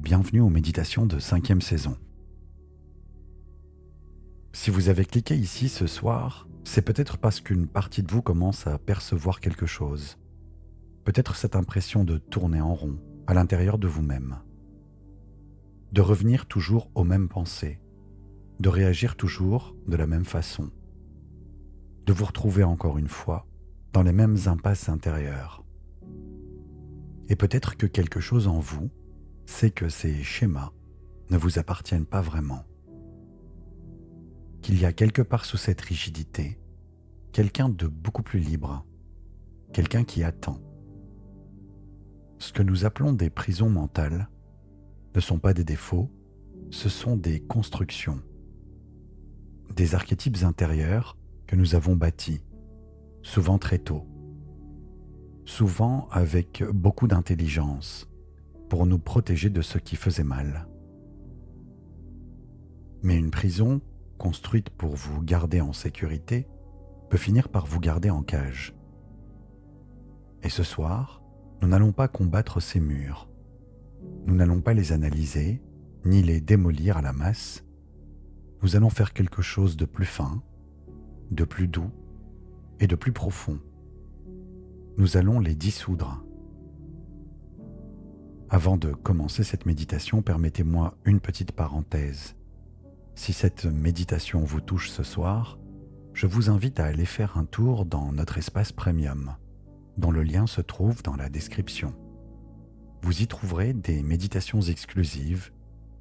bienvenue aux méditations de 5e saison. Si vous avez cliqué ici ce soir, c'est peut-être parce qu'une partie de vous commence à percevoir quelque chose. Peut-être cette impression de tourner en rond à l'intérieur de vous-même. De revenir toujours aux mêmes pensées, de réagir toujours de la même façon. De vous retrouver encore une fois dans les mêmes impasses intérieures. Et peut-être que quelque chose en vous sait que ces schémas ne vous appartiennent pas vraiment. Qu'il y a quelque part sous cette rigidité, quelqu'un de beaucoup plus libre, quelqu'un qui attend. Ce que nous appelons des prisons mentales ne sont pas des défauts, ce sont des constructions, des archétypes intérieurs que nous avons bâtis, souvent très tôt, souvent avec beaucoup d'intelligence, pour nous protéger de ce qui faisait mal. Mais une prison, construite pour vous garder en sécurité, peut finir par vous garder en cage. Et ce soir, nous n'allons pas combattre ces murs. Nous n'allons pas les analyser, ni les démolir à la masse. Nous allons faire quelque chose de plus fin, de plus doux et de plus profond. Nous allons les dissoudre. Avant de commencer cette méditation, permettez-moi une petite parenthèse. Si cette méditation vous touche ce soir, je vous invite à aller faire un tour dans notre espace premium, dont le lien se trouve dans la description. Vous y trouverez des méditations exclusives,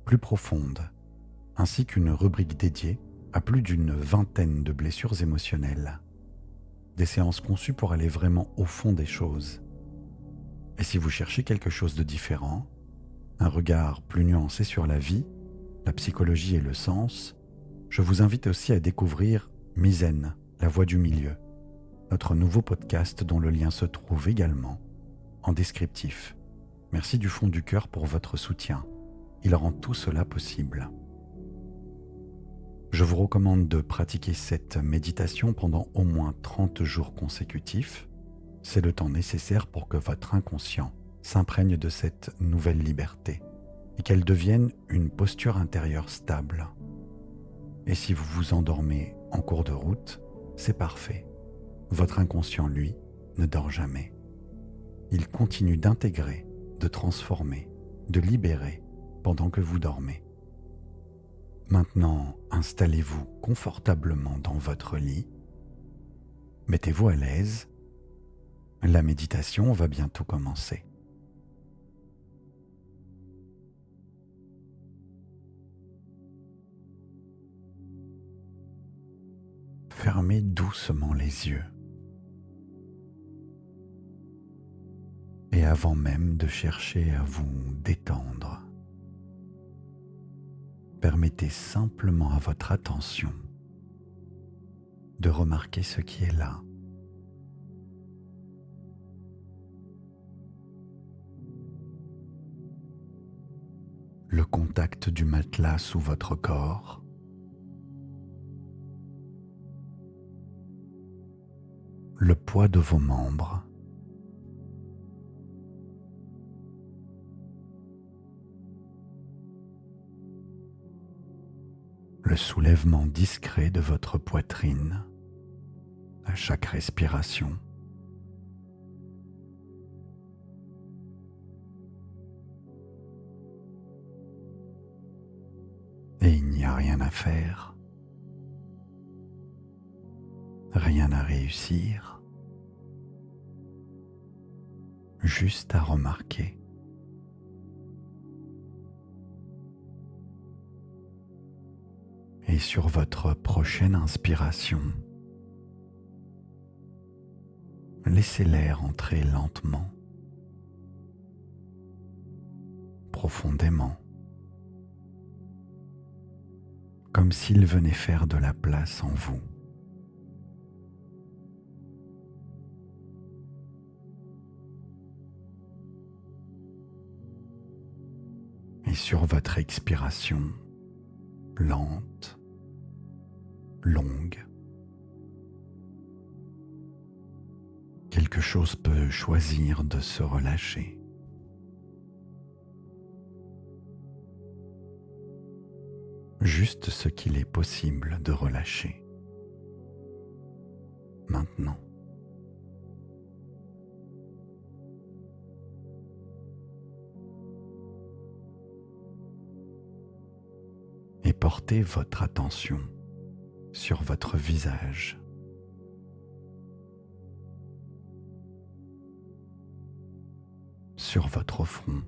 plus profondes, ainsi qu'une rubrique dédiée à plus d'une vingtaine de blessures émotionnelles. Des séances conçues pour aller vraiment au fond des choses. Et si vous cherchez quelque chose de différent, un regard plus nuancé sur la vie, la psychologie et le sens, je vous invite aussi à découvrir Mizen, la voix du milieu, notre nouveau podcast dont le lien se trouve également en descriptif. Merci du fond du cœur pour votre soutien. Il rend tout cela possible. Je vous recommande de pratiquer cette méditation pendant au moins 30 jours consécutifs. C'est le temps nécessaire pour que votre inconscient s'imprègne de cette nouvelle liberté et qu'elle devienne une posture intérieure stable. Et si vous vous endormez en cours de route, c'est parfait. Votre inconscient, lui, ne dort jamais. Il continue d'intégrer, de transformer, de libérer pendant que vous dormez. Maintenant, installez-vous confortablement dans votre lit. Mettez-vous à l'aise. La méditation va bientôt commencer. Fermez doucement les yeux. Et avant même de chercher à vous détendre, permettez simplement à votre attention de remarquer ce qui est là. Le contact du matelas sous votre corps, le poids de vos membres, le soulèvement discret de votre poitrine à chaque respiration. Et il n'y a rien à faire, rien à réussir, juste à remarquer. Et sur votre prochaine inspiration, laissez l'air entrer lentement, profondément, comme s'il venait faire de la place en vous. Et sur votre expiration, lente, longue, quelque chose peut choisir de se relâcher. juste ce qu'il est possible de relâcher. Maintenant. Et portez votre attention sur votre visage. Sur votre front.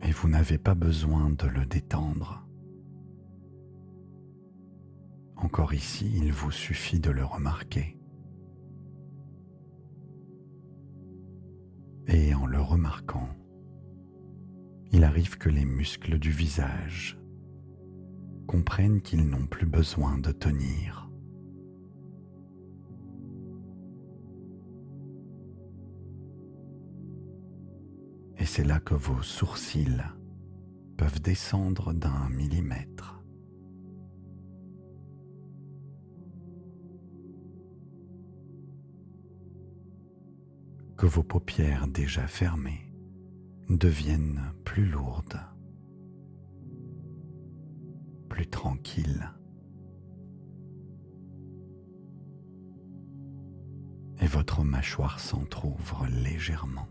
Et vous n'avez pas besoin de le détendre. Encore ici, il vous suffit de le remarquer. Et en le remarquant, il arrive que les muscles du visage comprennent qu'ils n'ont plus besoin de tenir. Et c'est là que vos sourcils peuvent descendre d'1 millimètre. Que vos paupières déjà fermées deviennent plus lourdes, plus tranquilles. Et votre mâchoire s'entr'ouvre légèrement.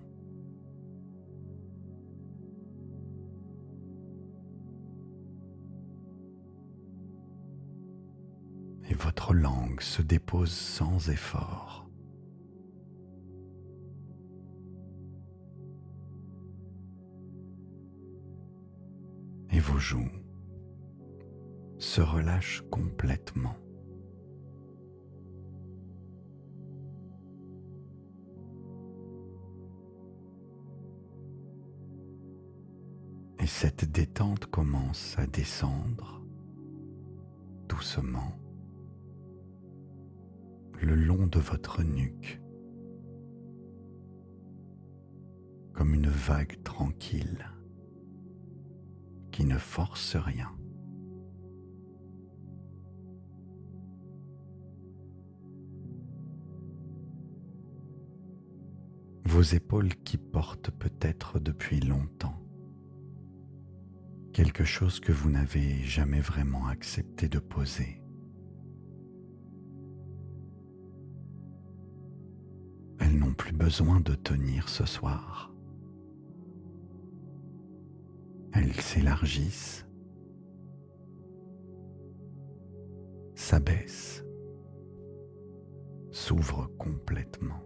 Et votre langue se dépose sans effort. Et vos joues se relâchent complètement. Et cette détente commence à descendre doucement le long de votre nuque, comme une vague tranquille qui ne force rien. Vos épaules qui portent peut-être depuis longtemps quelque chose que vous n'avez jamais vraiment accepté de poser. Elles n'ont plus besoin de tenir ce soir. Elles s'élargissent, s'abaissent, s'ouvrent complètement.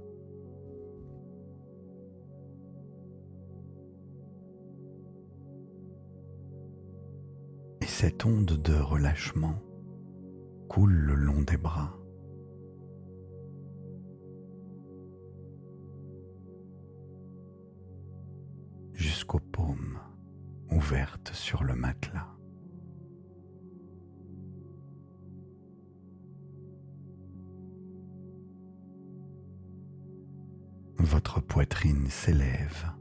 Et cette onde de relâchement coule le long des bras. Jusqu'aux paumes ouvertes sur le matelas. Votre poitrine s'élève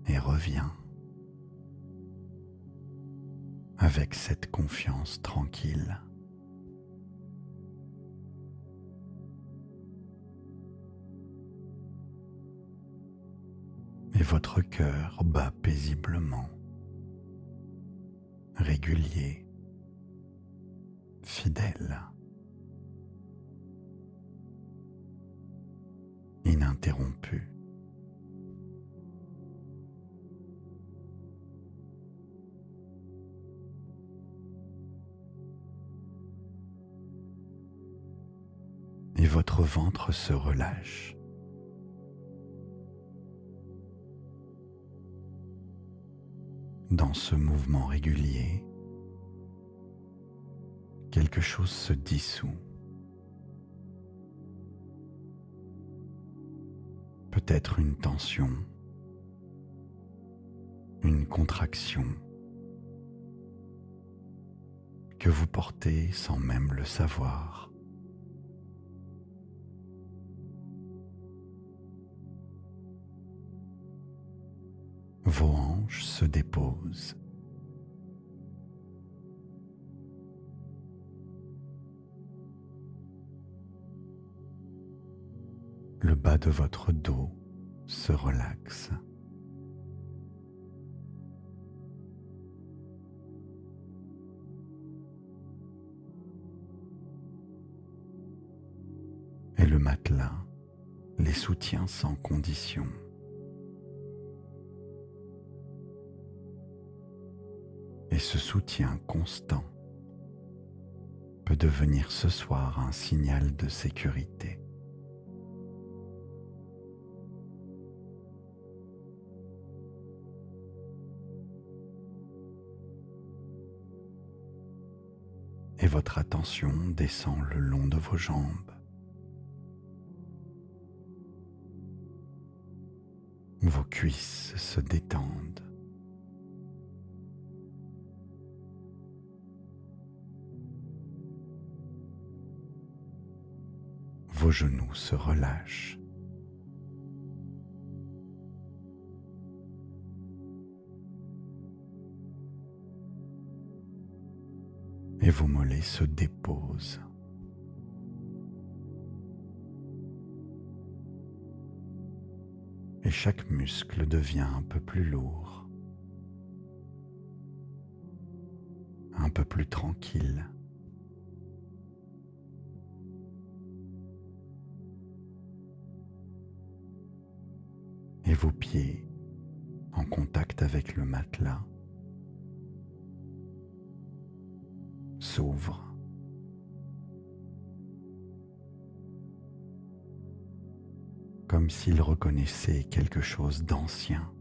et revient avec cette confiance tranquille. Et votre cœur bat paisiblement, régulier, fidèle, ininterrompu. Et votre ventre se relâche. Dans ce mouvement régulier, quelque chose se dissout. Peut-être une tension, une contraction que vous portez sans même le savoir. Vos hanches se déposent. Le bas de votre dos se relaxe. Et le matelas les soutient sans condition. Et ce soutien constant peut devenir ce soir un signal de sécurité. Et votre attention descend le long de vos jambes. Vos cuisses se détendent. Vos genoux se relâchent. Et vos mollets se déposent. Et chaque muscle devient un peu plus lourd, un peu plus tranquille. Et vos pieds, en contact avec le matelas, s'ouvrent. Comme s'ils reconnaissaient quelque chose d'ancien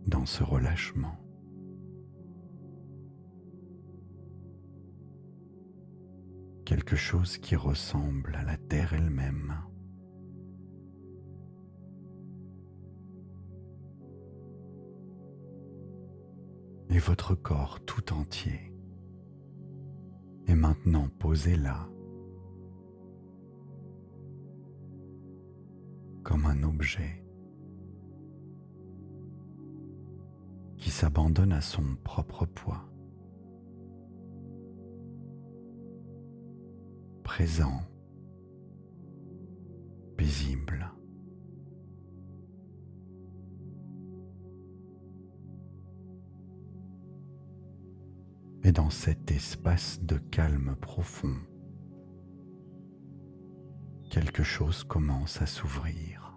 dans ce relâchement. Quelque chose qui ressemble à la terre elle-même. Et votre corps tout entier est maintenant posé là, comme un objet qui s'abandonne à son propre poids, présent, paisible. Et dans cet espace de calme profond, quelque chose commence à s'ouvrir.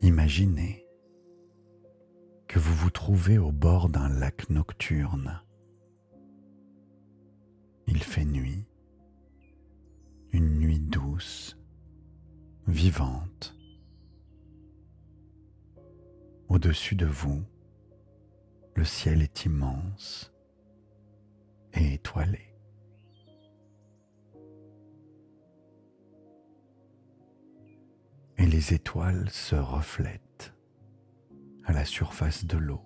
Imaginez que vous vous trouvez au bord d'un lac nocturne. Il fait nuit, une nuit douce, vivante. Au-dessus de vous, le ciel est immense et étoilé. Et les étoiles se reflètent à la surface de l'eau,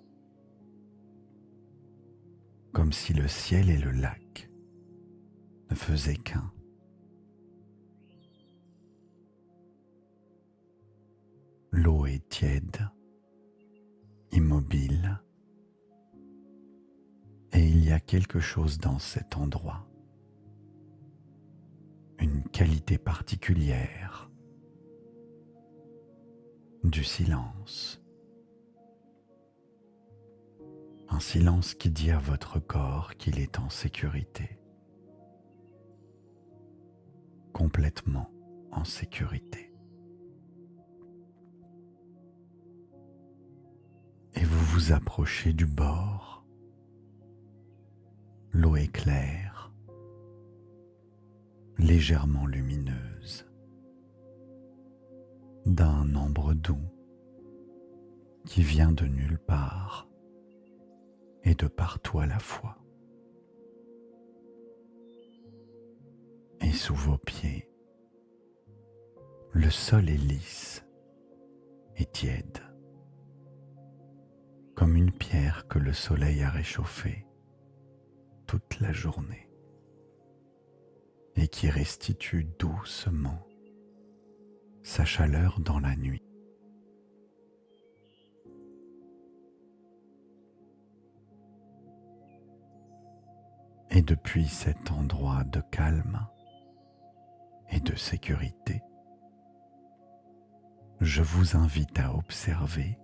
comme si le ciel et le lac ne faisaient qu'un. L'eau est tiède, immobile, et il y a quelque chose dans cet endroit, une qualité particulière, du silence. Un silence qui dit à votre corps qu'il est en sécurité, complètement en sécurité. Et vous vous approchez du bord. L'eau est claire, légèrement lumineuse, d'un ambre doux qui vient de nulle part et de partout à la fois. Et sous vos pieds, le sol est lisse et tiède, comme une pierre que le soleil a réchauffée toute la journée et qui restitue doucement sa chaleur dans la nuit. Et depuis cet endroit de calme et de sécurité, je vous invite à observer,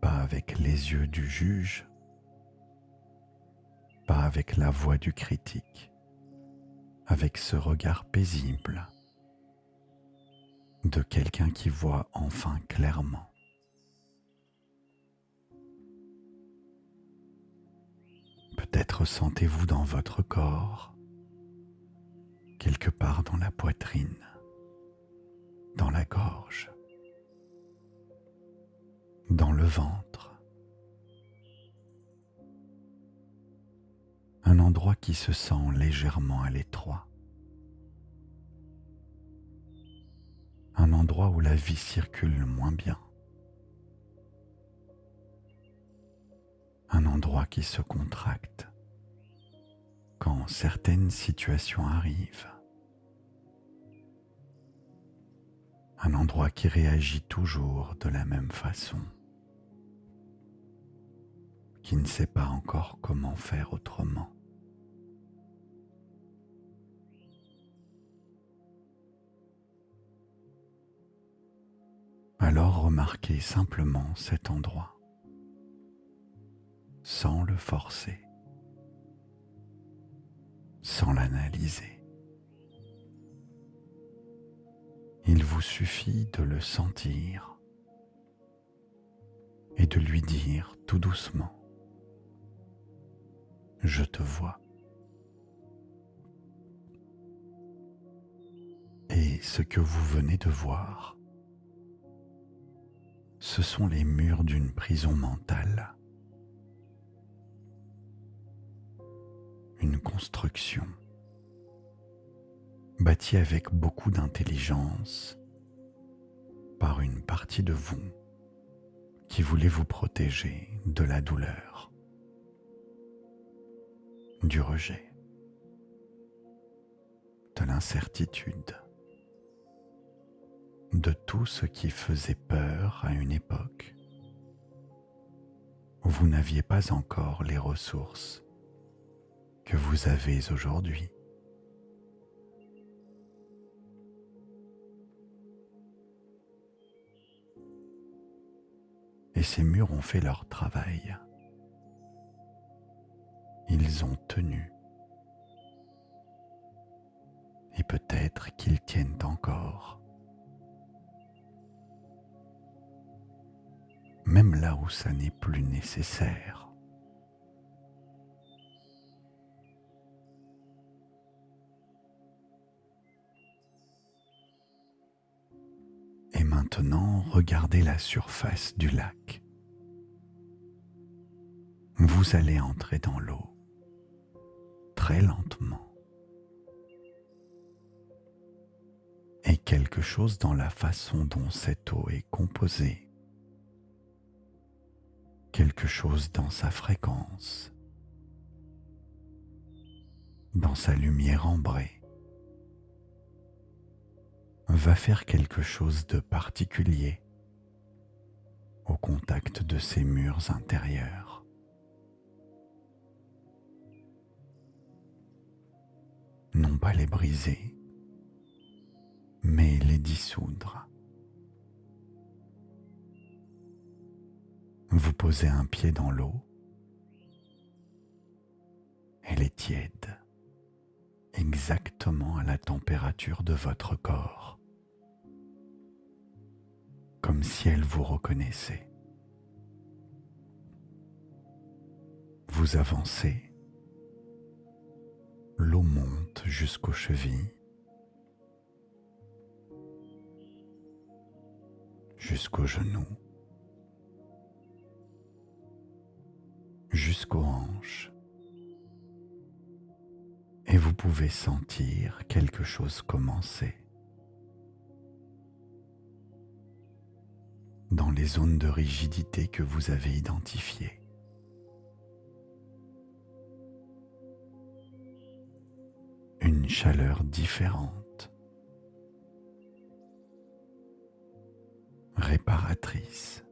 pas avec les yeux du juge, pas avec la voix du critique, avec ce regard paisible de quelqu'un qui voit enfin clairement. Peut-être sentez-vous dans votre corps, quelque part dans la poitrine, dans la gorge, dans le ventre, un endroit qui se sent légèrement à l'étroit, un endroit où la vie circule moins bien, un endroit qui se contracte quand certaines situations arrivent, un endroit qui réagit toujours de la même façon, qui ne sait pas encore comment faire autrement. Alors remarquez simplement cet endroit, sans le forcer, sans l'analyser. Il vous suffit de le sentir et de lui dire tout doucement: je te vois. Et ce que vous venez de voir, ce sont les murs d'une prison mentale, une construction bâtie avec beaucoup d'intelligence par une partie de vous qui voulait vous protéger de la douleur, du rejet, de l'incertitude, de tout ce qui faisait peur à une époque où vous n'aviez pas encore les ressources que vous avez aujourd'hui. Et ces murs ont fait leur travail. Ils ont tenu. Et peut-être qu'ils tiennent encore. Même là où ça n'est plus nécessaire. Et maintenant, regardez la surface du lac. Vous allez entrer dans l'eau, très lentement. Et quelque chose dans la façon dont cette eau est composée, quelque chose dans sa fréquence, dans sa lumière ambrée, va faire quelque chose de particulier au contact de ces murs intérieurs. Non pas les briser, mais les dissoudre. Vous posez un pied dans l'eau, elle est tiède, exactement à la température de votre corps, comme si elle vous reconnaissait. Vous avancez, l'eau monte jusqu'aux chevilles, jusqu'aux genoux, jusqu'aux hanches, et vous pouvez sentir quelque chose commencer. Dans les zones de rigidité que vous avez identifiées. Une chaleur différente, réparatrice,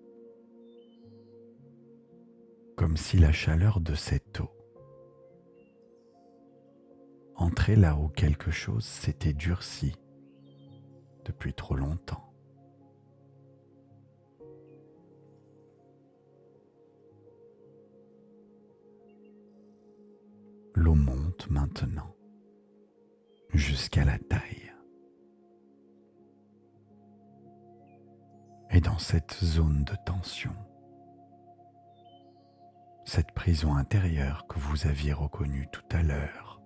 comme si la chaleur de cette eau Entrez là où quelque chose s'était durci depuis trop longtemps. L'eau monte maintenant jusqu'à la taille. Et dans cette zone de tension, cette prison intérieure que vous aviez reconnue tout à l'heure,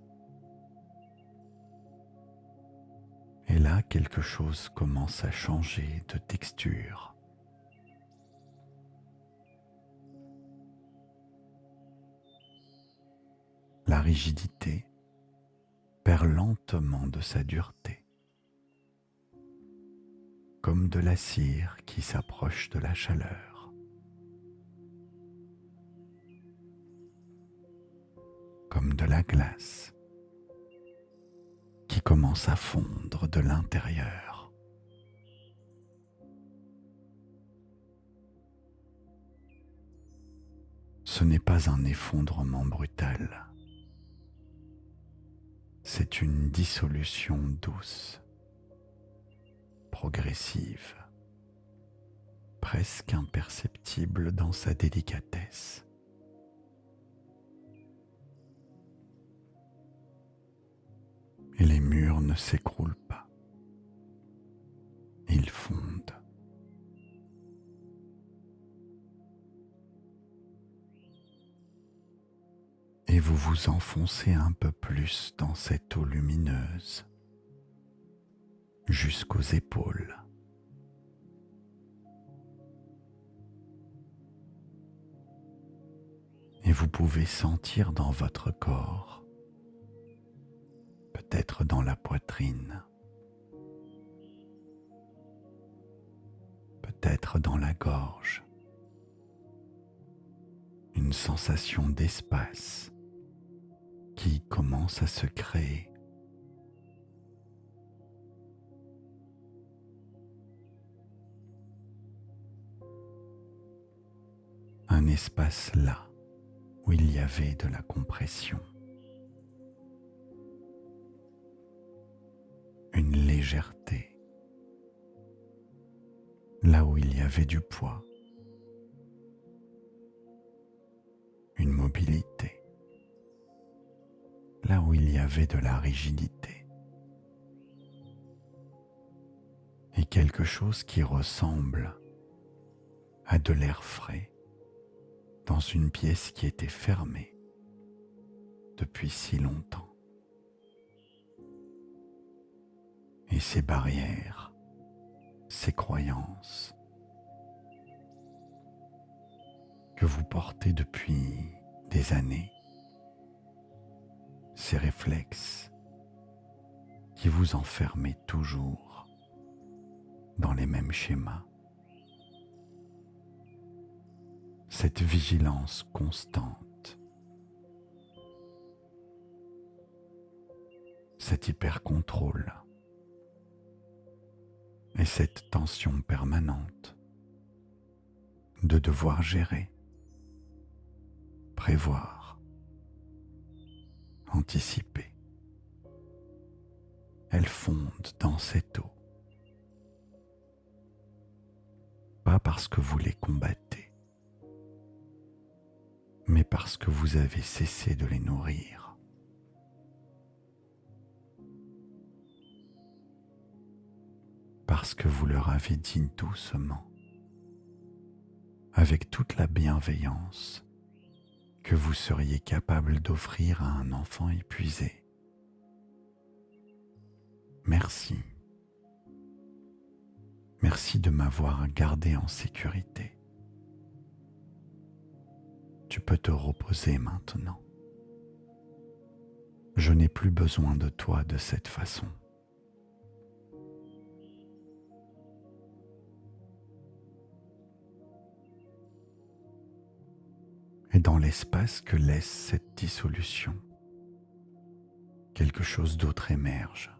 et là quelque chose commence à changer de texture. La rigidité perd lentement de sa dureté, comme de la cire qui s'approche de la chaleur, comme de la glace qui commence à fondre de l'intérieur. Ce n'est pas un effondrement brutal, c'est une dissolution douce, progressive, presque imperceptible dans sa délicatesse. Et les murs ne s'écroulent pas, ils fondent. Et vous vous enfoncez un peu plus dans cette eau lumineuse, jusqu'aux épaules. Et vous pouvez sentir dans votre corps, peut-être dans la poitrine, peut-être dans la gorge, une sensation d'espace qui commence à se créer. Un espace là où il y avait de la compression, une légèreté, là où il y avait du poids, une mobilité, là où il y avait de la rigidité, et quelque chose qui ressemble à de l'air frais dans une pièce qui était fermée depuis si longtemps. Et ces barrières, ces croyances que vous portez depuis des années, ces réflexes qui vous enfermez toujours dans les mêmes schémas, cette vigilance constante, cet hyper-contrôle et cette tension permanente de devoir gérer, prévoir, anticiper. Elles fondent dans cette eau, pas parce que vous les combattez, mais parce que vous avez cessé de les nourrir. Parce que vous leur avez dit doucement, avec toute la bienveillance que vous seriez capable d'offrir à un enfant épuisé. Merci. Merci de m'avoir gardé en sécurité. Tu peux te reposer maintenant. Je n'ai plus besoin de toi de cette façon. Et dans l'espace que laisse cette dissolution, quelque chose d'autre émerge.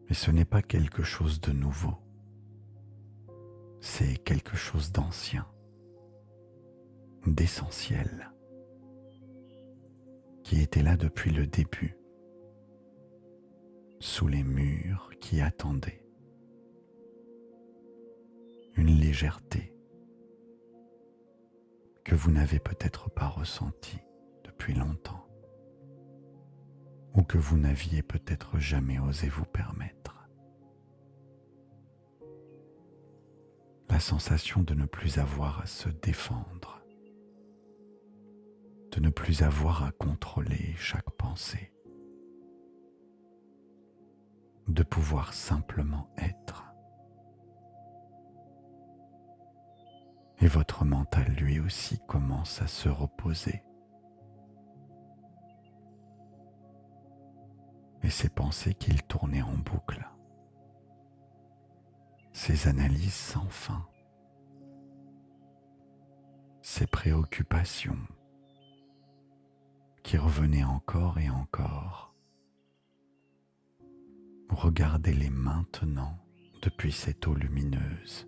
Mais ce n'est pas quelque chose de nouveau, c'est quelque chose d'ancien, d'essentiel, qui était là depuis le début, sous les murs qui attendaient. Une légèreté que vous n'avez peut-être pas ressentie depuis longtemps, ou que vous n'aviez peut-être jamais osé vous permettre. La sensation de ne plus avoir à se défendre, de ne plus avoir à contrôler chaque pensée, de pouvoir simplement être. Et votre mental lui aussi commence à se reposer. Et ces pensées qu'il tournait en boucle, ces analyses sans fin, ces préoccupations qui revenaient encore et encore. Regardez-les maintenant depuis cette eau lumineuse.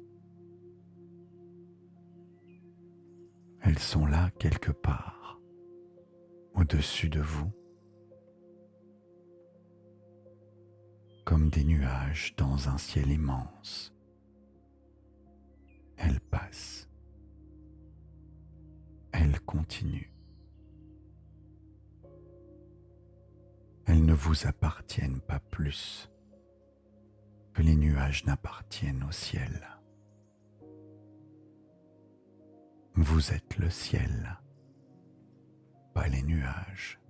Elles sont là quelque part, au-dessus de vous, comme des nuages dans un ciel immense. Elles passent, elles continuent. Elles ne vous appartiennent pas plus que les nuages n'appartiennent au ciel. Vous êtes le ciel, pas les nuages.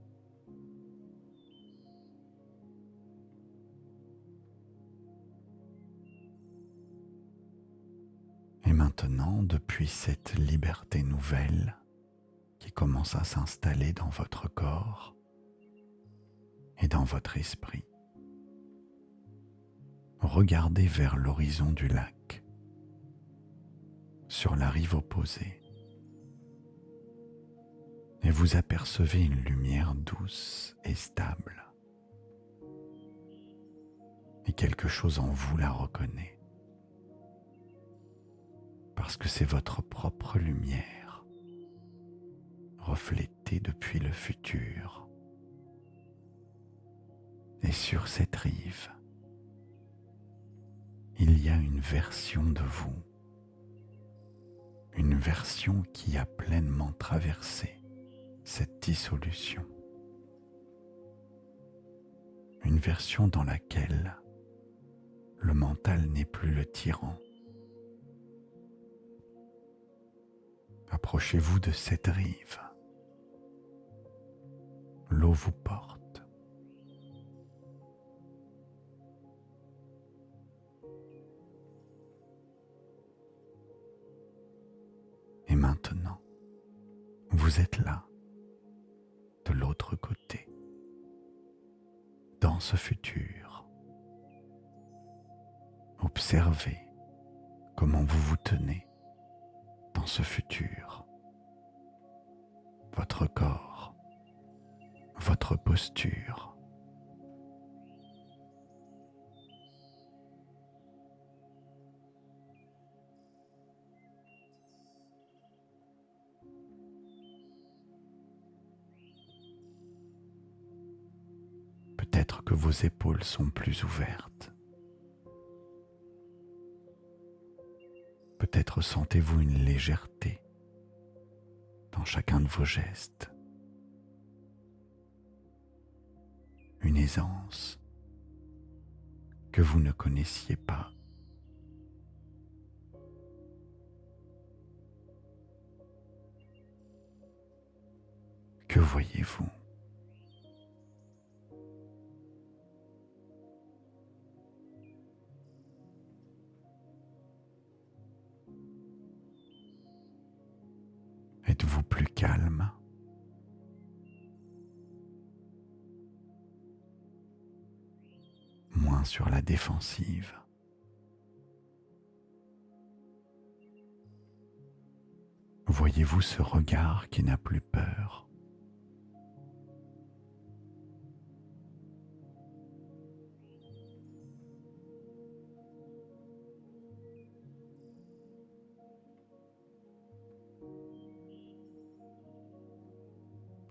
Et maintenant, depuis cette liberté nouvelle qui commence à s'installer dans votre corps et dans votre esprit, regardez vers l'horizon du lac, sur la rive opposée, et vous apercevez une lumière douce et stable. Et quelque chose en vous la reconnaît, parce que c'est votre propre lumière, reflétée depuis le futur. Et sur cette rive, il y a une version de vous, une version qui a pleinement traversé cette dissolution, une version dans laquelle le mental n'est plus le tyran. Approchez-vous de cette rive. L'eau vous porte. Et maintenant, vous êtes là, de l'autre côté, dans ce futur. Observez comment vous vous tenez dans ce futur. Votre corps, votre posture. Peut-être que vos épaules sont plus ouvertes. Peut-être sentez-vous une légèreté dans chacun de vos gestes, une aisance que vous ne connaissiez pas. Que voyez-vous ? Êtes-vous plus calme ? Moins sur la défensive ? Voyez-vous ce regard qui n'a plus peur ?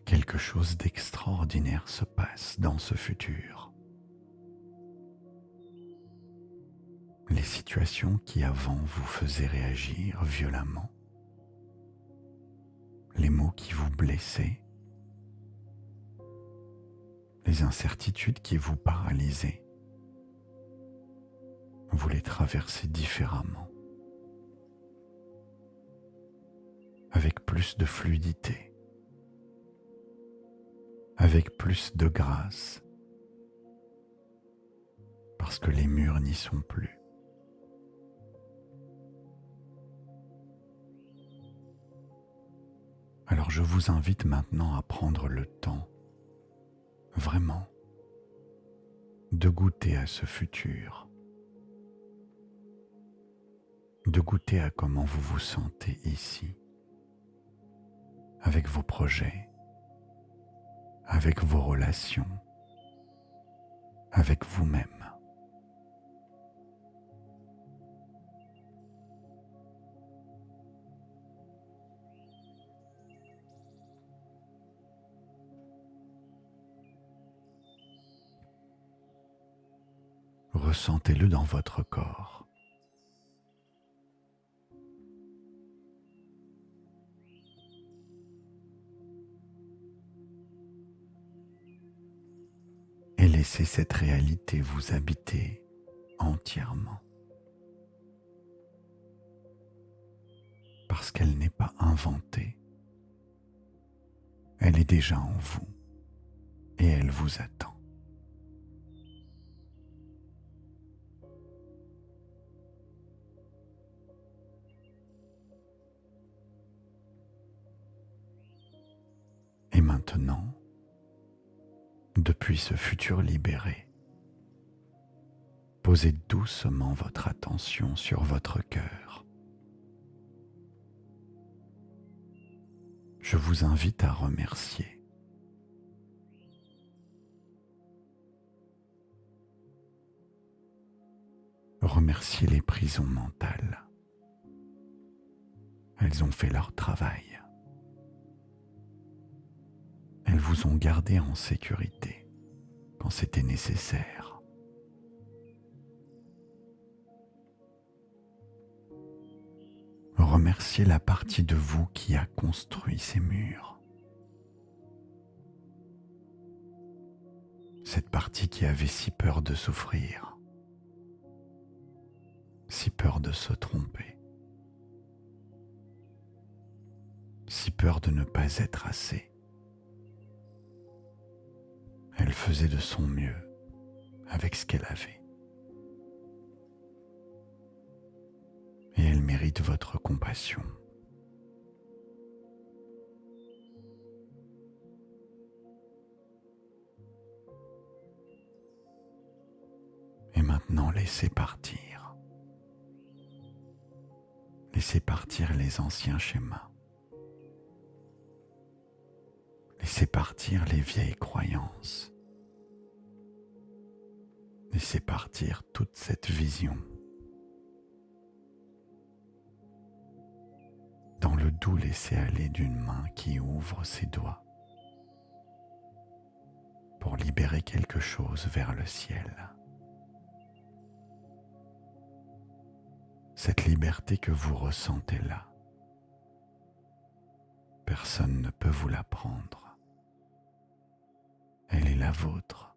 Quelque quelque chose d'extraordinaire se passe dans ce futur. Les situations qui avant vous faisaient réagir violemment, les mots qui vous blessaient, les incertitudes qui vous paralysaient, vous les traversez différemment, avec plus de fluidité, avec plus de grâce, parce que les murs n'y sont plus. Alors je vous invite maintenant à prendre le temps, vraiment, de goûter à ce futur, de goûter à comment vous vous sentez ici, avec vos projets, avec vos relations, avec vous-même. Ressentez-le dans votre corps. Et laissez cette réalité vous habiter entièrement. Parce qu'elle n'est pas inventée. Elle est déjà en vous et elle vous attend. Et maintenant, depuis ce futur libéré, posez doucement votre attention sur votre cœur. Je vous invite à remercier. Remerciez les prisons mentales. Elles ont fait leur travail. Elles vous ont gardé en sécurité quand c'était nécessaire. Remerciez la partie de vous qui a construit ces murs. Cette partie qui avait si peur de souffrir, si peur de se tromper, si peur de ne pas être assez. Elle faisait de son mieux avec ce qu'elle avait. Et elle mérite votre compassion. Et maintenant, laissez partir. Laissez partir les anciens schémas. Laissez partir les vieilles croyances. Laissez partir toute cette vision. Dans le doux laisser-aller d'une main qui ouvre ses doigts pour libérer quelque chose vers le ciel. Cette liberté que vous ressentez là, personne ne peut vous la prendre. Elle est la vôtre.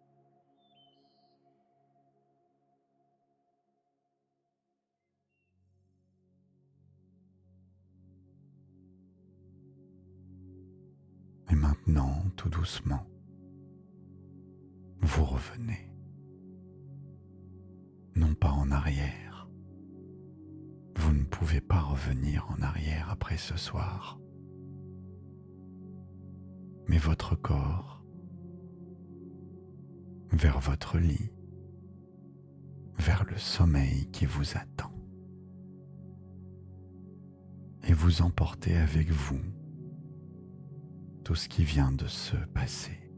Et maintenant, tout doucement, vous revenez. Non pas en arrière. Vous ne pouvez pas revenir en arrière après ce soir. Mais votre corps, vers votre lit, vers le sommeil qui vous attend. Et vous emportez avec vous tout ce qui vient de se passer.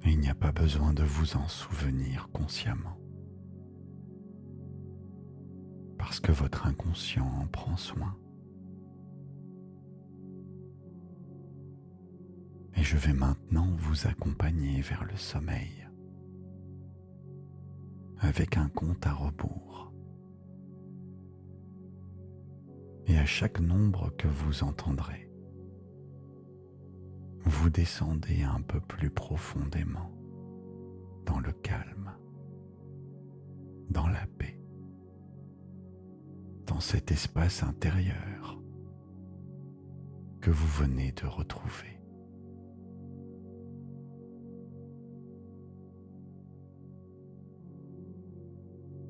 Et il n'y a pas besoin de vous en souvenir consciemment, parce que votre inconscient en prend soin. Et je vais maintenant vous accompagner vers le sommeil avec un compte à rebours. Et à chaque nombre que vous entendrez, vous descendez un peu plus profondément dans le calme, dans la paix, dans cet espace intérieur que vous venez de retrouver.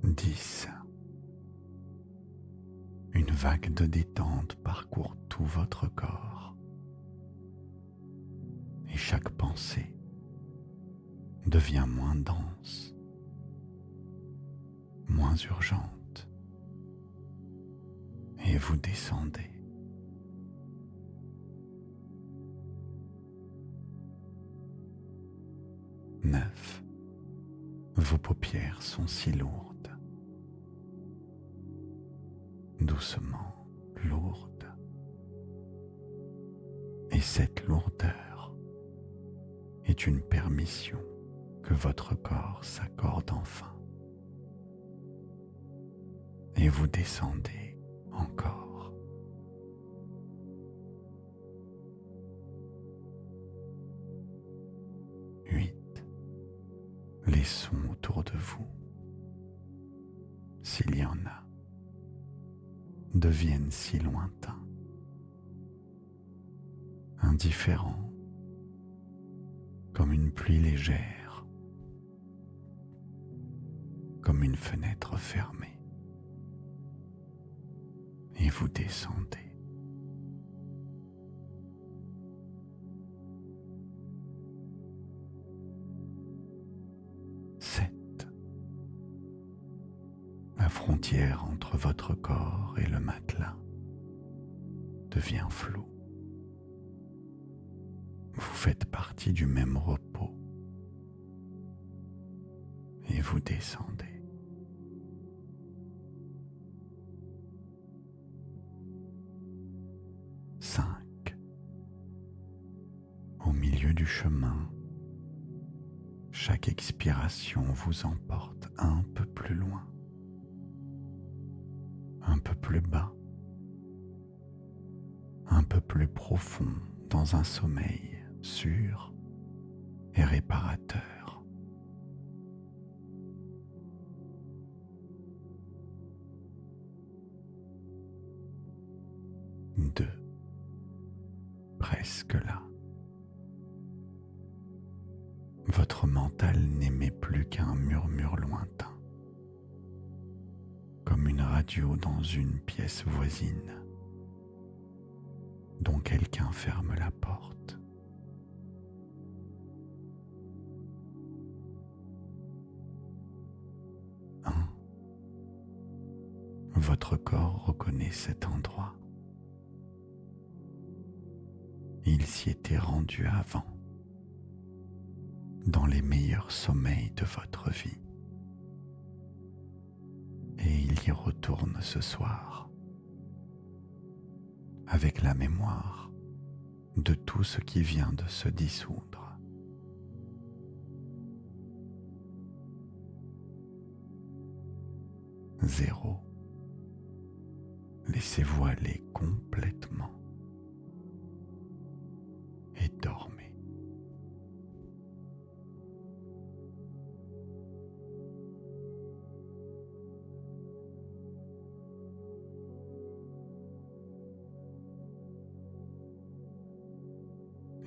Dix. Une vague de détente parcourt tout votre corps et chaque pensée devient moins dense, moins urgente et vous descendez. 9. Vos paupières sont si lourdes. Doucement lourdes. Et cette lourdeur est une permission que votre corps s'accorde enfin. Et vous descendez encore. 8. Les sons autour de vous, s'il y en a, deviennent si lointains, indifférents, comme une pluie légère, comme une fenêtre fermée. Et vous descendez. 7. La frontière entre votre corps et le matelas devient floue. Vous faites partie du même repos et vous descendez. 5. Au milieu du chemin, chaque expiration vous emporte un peu plus loin, un peu plus bas, un peu plus profond dans un sommeil sûr et réparateur. 2. Presque là. Votre mental n'émet plus qu'un murmure lointain, comme une radio dans une pièce voisine, dont quelqu'un ferme la porte. 1. Votre corps reconnaît cet endroit. Il s'y était rendu avant, dans les meilleurs sommeils de votre vie. Et il y retourne ce soir, avec la mémoire de tout ce qui vient de se dissoudre. 0. Laissez-vous aller complètement et dormez.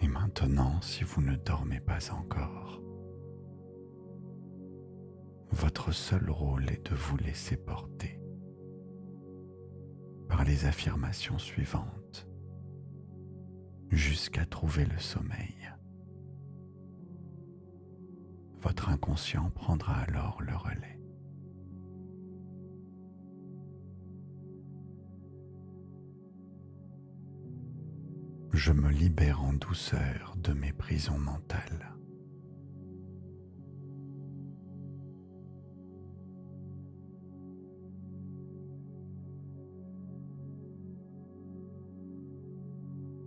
Et maintenant, si vous ne dormez pas encore, votre seul rôle est de vous laisser porter par les affirmations suivantes jusqu'à trouver le sommeil. Votre inconscient prendra alors le relais. Je me libère en douceur de mes prisons mentales.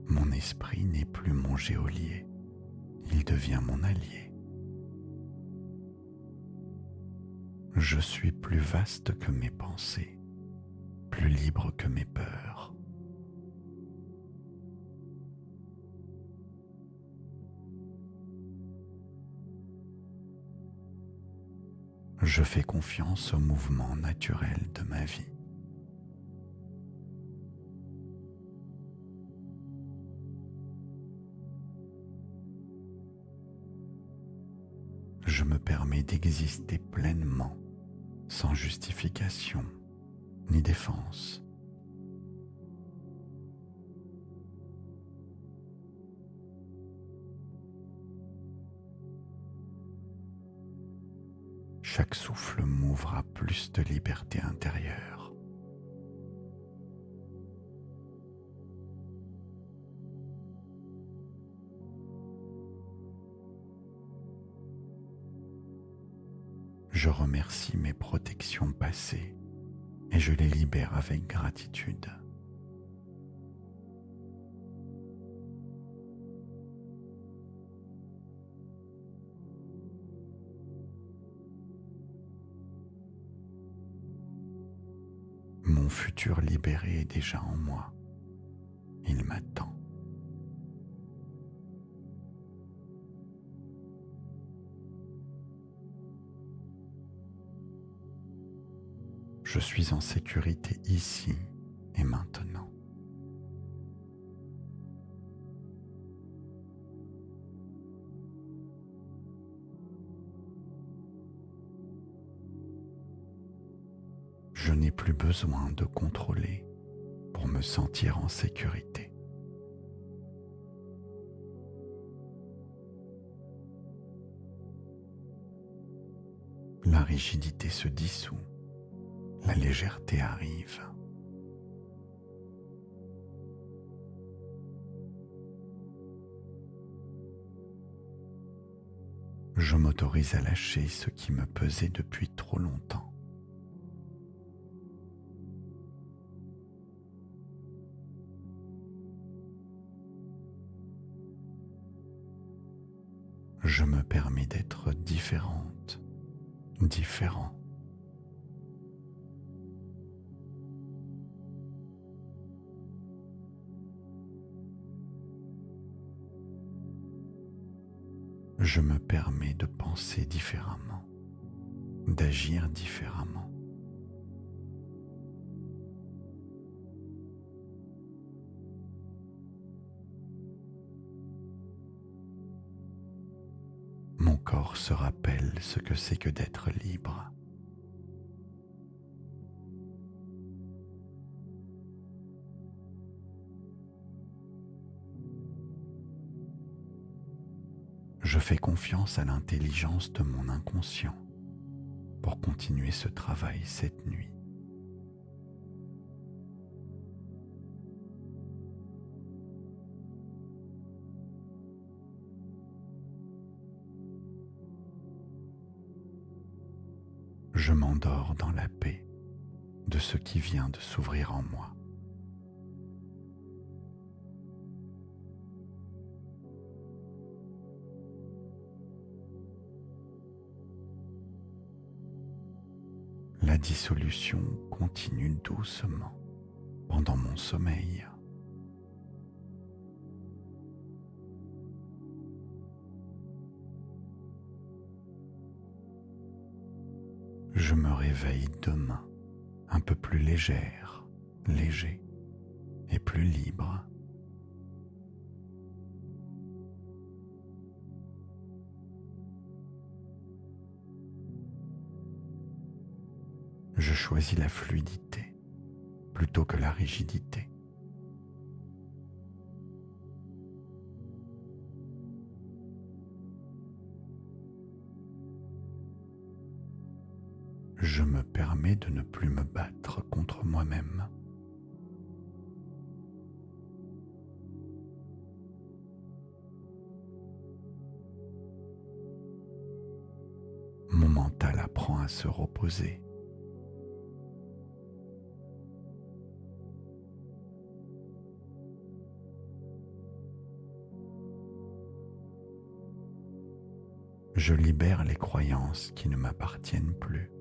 Mon esprit n'est plus mon geôlier. devient mon allié. Je suis plus vaste que mes pensées, plus libre que mes peurs. Je fais confiance au mouvement naturel de ma vie. Je me permets d'exister pleinement, sans justification ni défense. Chaque souffle m'ouvre à plus de liberté intérieure. Je remercie mes protections passées et je les libère avec gratitude. Mon futur libéré est déjà en moi. Il m'attend. Je suis en sécurité ici et maintenant. Je n'ai plus besoin de contrôler pour me sentir en sécurité. La rigidité se dissout, la légèreté arrive. Je m'autorise à lâcher ce qui me pesait depuis trop longtemps. Je me permets d'être différente, différent. Je me permets de penser différemment, d'agir différemment. Mon corps se rappelle ce que c'est que d'être libre. Je fais confiance à l'intelligence de mon inconscient pour continuer ce travail cette nuit. Je m'endors dans la paix de ce qui vient de s'ouvrir en moi. La dissolution continue doucement pendant mon sommeil. Je me réveille demain un peu plus légère, léger et plus libre. Je choisis la fluidité plutôt que la rigidité. Je me permets de ne plus me battre contre moi-même. Mon mental apprend à se reposer. Je libère les croyances qui ne m'appartiennent plus.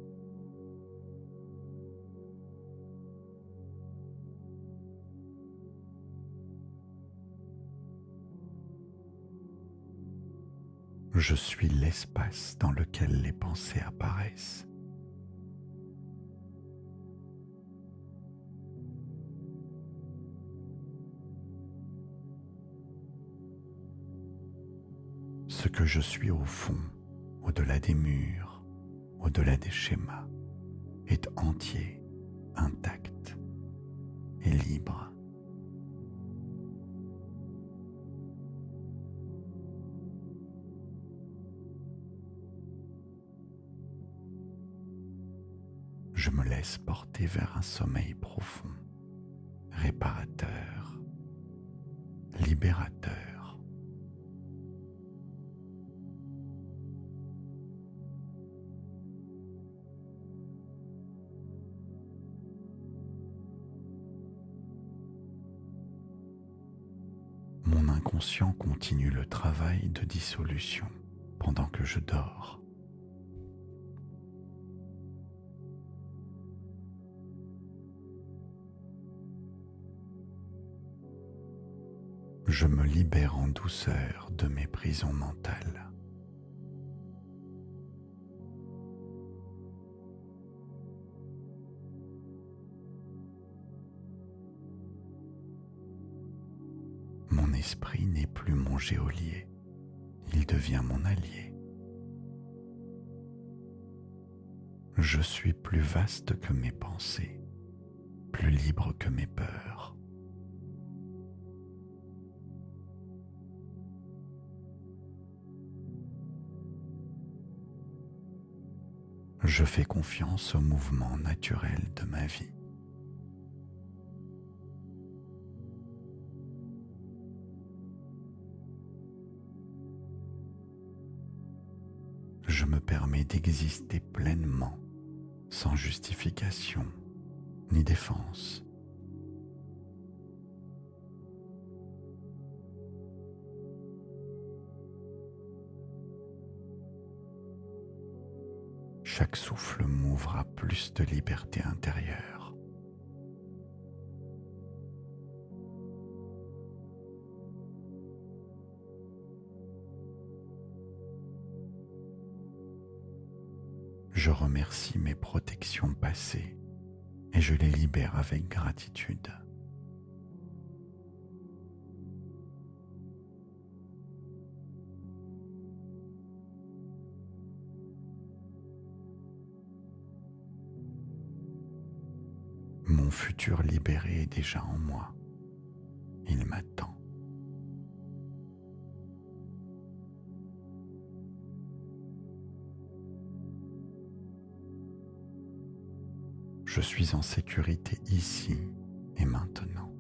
Je suis l'espace dans lequel les pensées apparaissent. Ce que je suis au fond, au-delà des murs, au-delà des schémas, est entier, intact et libre. Je me laisse porter vers un sommeil profond, réparateur, libérateur. Mon inconscient continue le travail de dissolution pendant que je dors. Je me libère en douceur de mes prisons mentales. Mon esprit n'est plus mon geôlier, il devient mon allié. Je suis plus vaste que mes pensées, plus libre que mes peurs. Je fais confiance au mouvement naturel de ma vie. Je me permets d'exister pleinement, sans justification ni défense. Chaque souffle m'ouvre à plus de liberté intérieure. Je remercie mes protections passées et je les libère avec gratitude. Mon futur libéré est déjà en moi. Il m'attend. Je suis en sécurité ici et maintenant.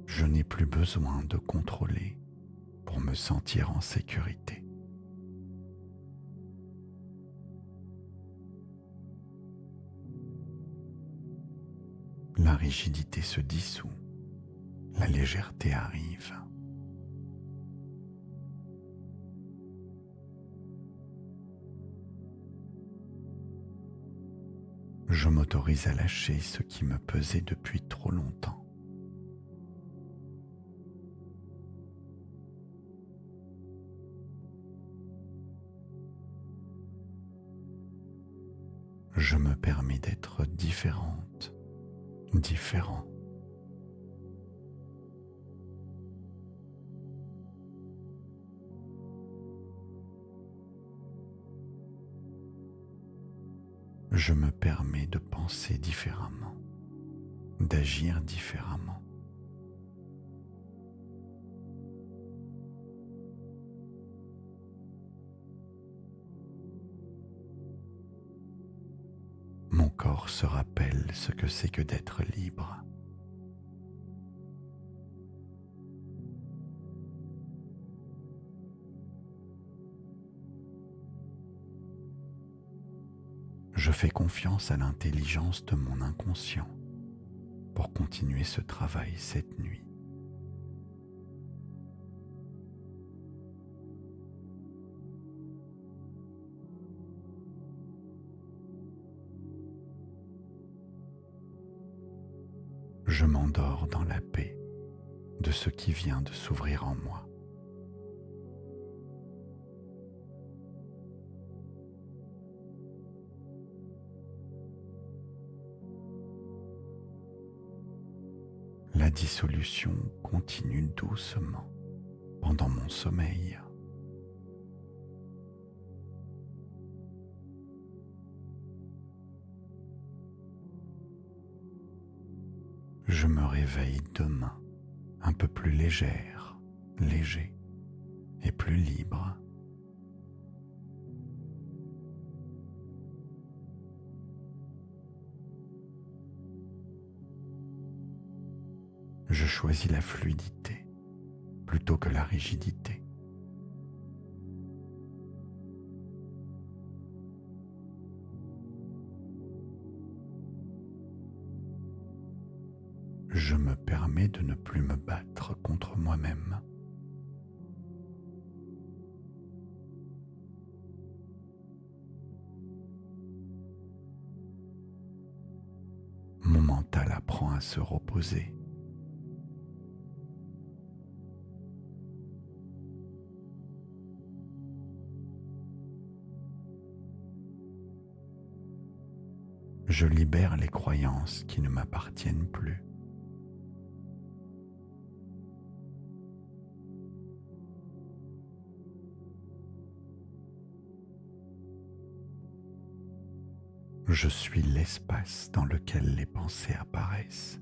Je n'ai plus besoin de contrôler pour me sentir en sécurité. La rigidité se dissout, la légèreté arrive. Je m'autorise à lâcher ce qui me pesait depuis trop longtemps. Je me permets d'être différente, différent. Je me permets de penser différemment, d'agir différemment. Mon corps se rappelle ce que c'est que d'être libre. Je fais confiance à l'intelligence de mon inconscient pour continuer ce travail cette nuit. Je m'endors dans la paix de ce qui vient de s'ouvrir en moi. La dissolution continue doucement pendant mon sommeil. Je me réveille demain un peu plus légère, léger et plus libre. Je choisis la fluidité plutôt que la rigidité. Je me permets de ne plus me battre contre moi-même. Mon mental apprend à se reposer. Je libère les croyances qui ne m'appartiennent plus. Je suis l'espace dans lequel les pensées apparaissent.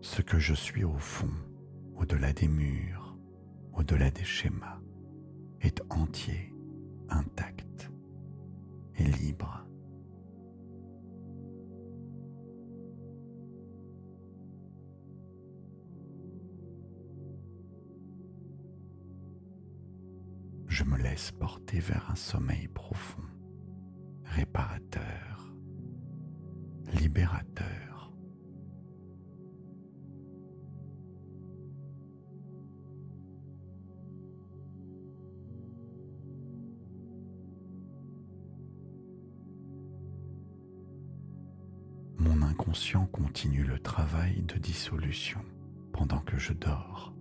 Ce que je suis au fond, au-delà des murs, au-delà des schémas, est entier, intact et libre. Je me laisse porter vers un sommeil profond, réparateur, libérateur. Mon inconscient continue le travail de dissolution pendant que je dors.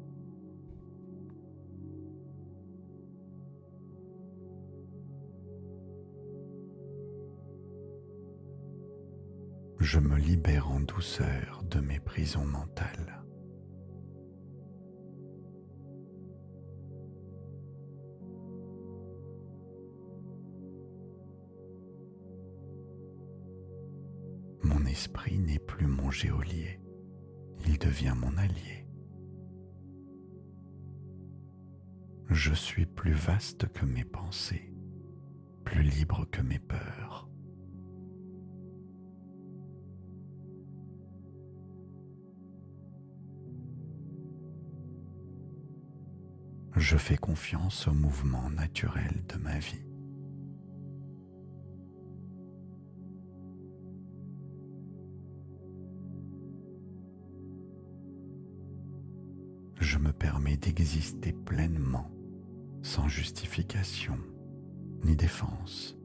Je me libère en douceur de mes prisons mentales. Mon esprit n'est plus mon geôlier, il devient mon allié. Je suis plus vaste que mes pensées, plus libre que mes peurs. Je fais confiance au mouvement naturel de ma vie. Je me permets d'exister pleinement, sans justification ni défense.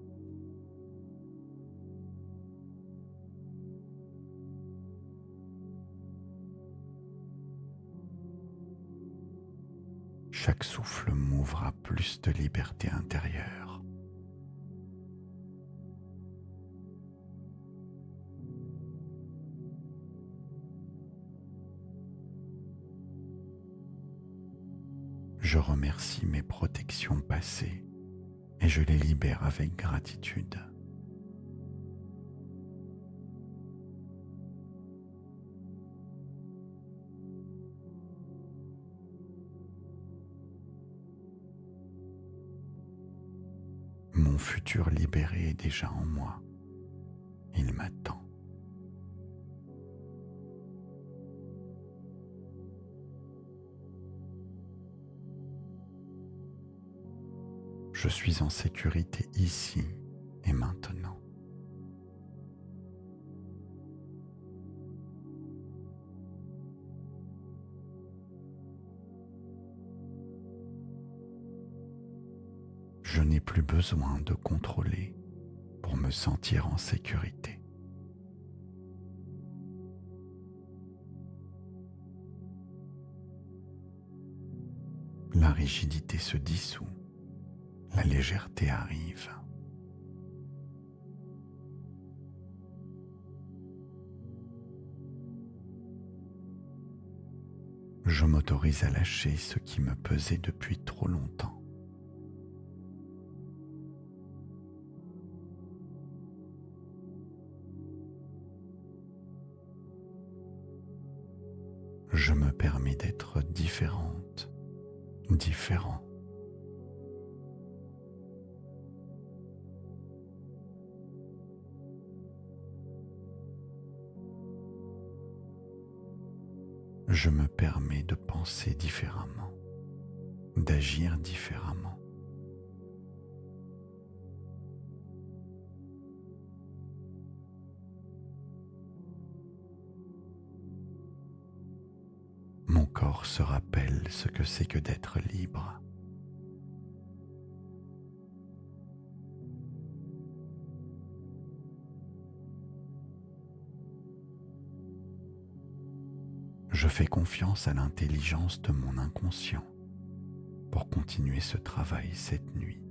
Chaque souffle m'ouvre à plus de liberté intérieure. Je remercie mes protections passées et je les libère avec gratitude. Mon futur libéré est déjà en moi. Il m'attend. Je suis en sécurité ici et maintenant. Je n'ai plus besoin de contrôler pour me sentir en sécurité. La rigidité se dissout, la légèreté arrive. Je m'autorise à lâcher ce qui me pesait depuis trop longtemps. Je me permets d'être différente, différent. Je me permets de penser différemment, d'agir différemment. Mon corps se rappelle ce que c'est que d'être libre. Je fais confiance à l'intelligence de mon inconscient pour continuer ce travail cette nuit.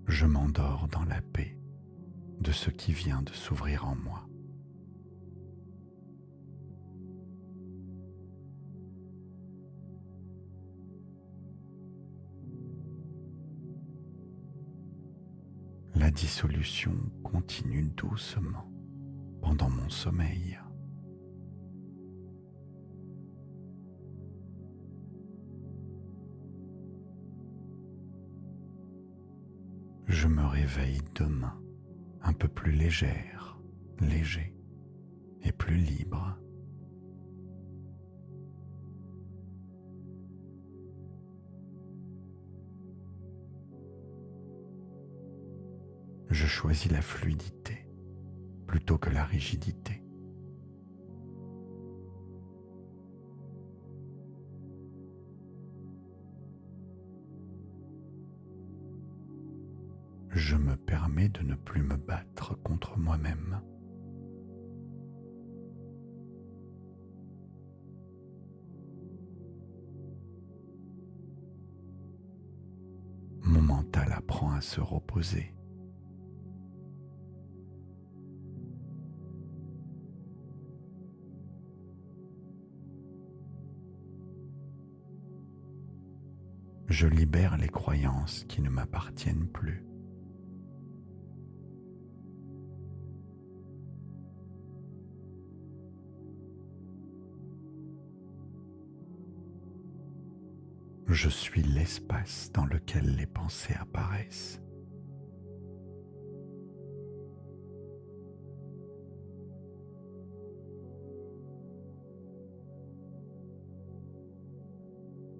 Je m'endors dans la paix de ce qui vient de s'ouvrir en moi. La dissolution continue doucement pendant mon sommeil. Je me réveille demain un peu plus légère, léger et plus libre. Je choisis la fluidité plutôt que la rigidité. Je me permets de ne plus me battre contre moi-même. Mon mental apprend à se reposer. Je libère les croyances qui ne m'appartiennent plus. Je suis l'espace dans lequel les pensées apparaissent.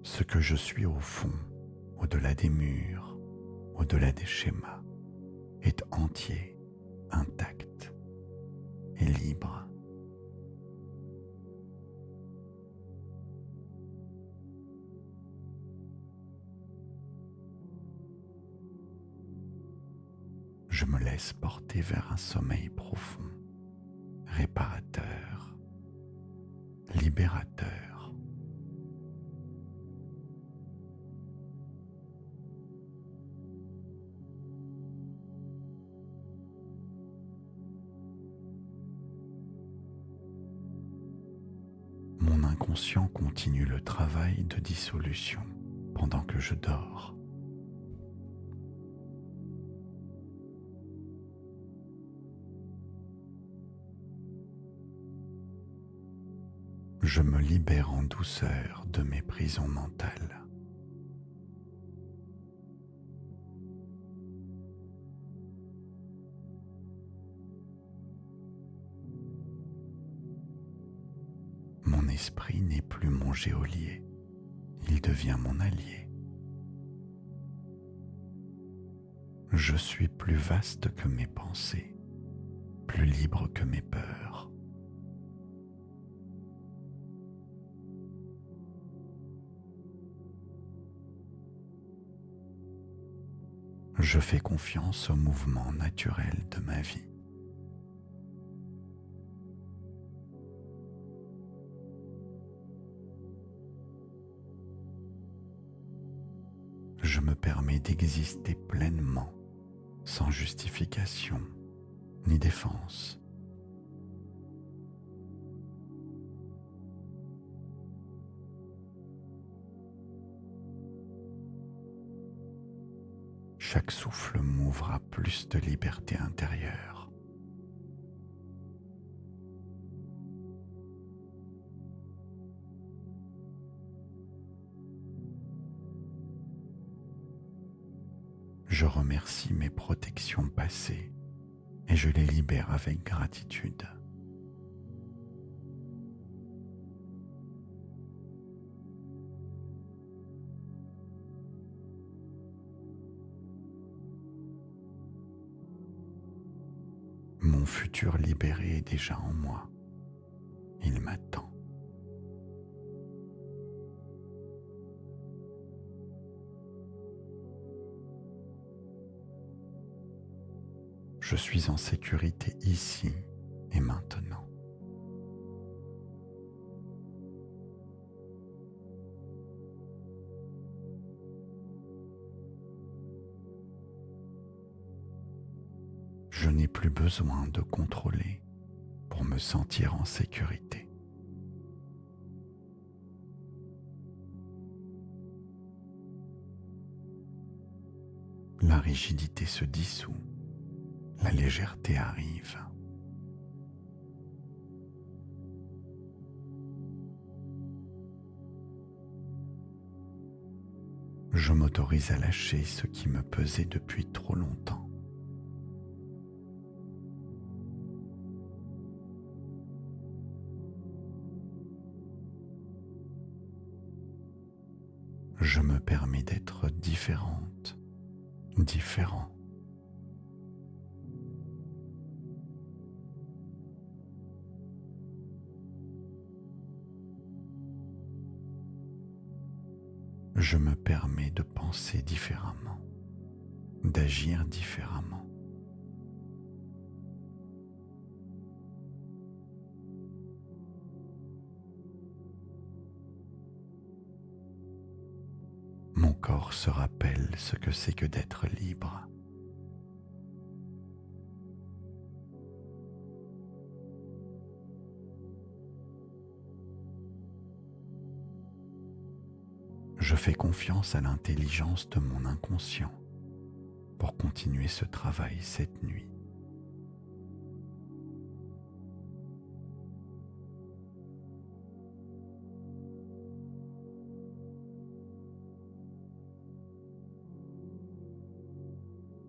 Ce que je suis au fond, au-delà des murs, au-delà des schémas, est entier, intact et libre. Je me laisse porter vers un sommeil profond, réparateur, libérateur. Mon inconscient continue le travail de dissolution pendant que je dors. Je me libère en douceur de mes prisons mentales. esprit n'est plus mon geôlier, il devient mon allié. Je suis plus vaste que mes pensées, plus libre que mes peurs. Je fais confiance au mouvement naturel de ma vie. Je me permets d'exister pleinement, sans justification ni défense. Chaque souffle m'ouvre à plus de liberté intérieure. Je remercie mes protections passées et je les libère avec gratitude. Mon futur libéré est déjà en moi. Il m'attend. Je suis en sécurité ici et maintenant. Je n'ai plus besoin de contrôler pour me sentir en sécurité. La rigidité se dissout, la légèreté arrive. Je m'autorise à lâcher ce qui me pesait depuis trop longtemps. Je me permets d'être différente, différent. Je me permets de penser différemment, d'agir différemment. Mon corps se rappelle ce que c'est que d'être libre. Je fais confiance à l'intelligence de mon inconscient pour continuer ce travail cette nuit.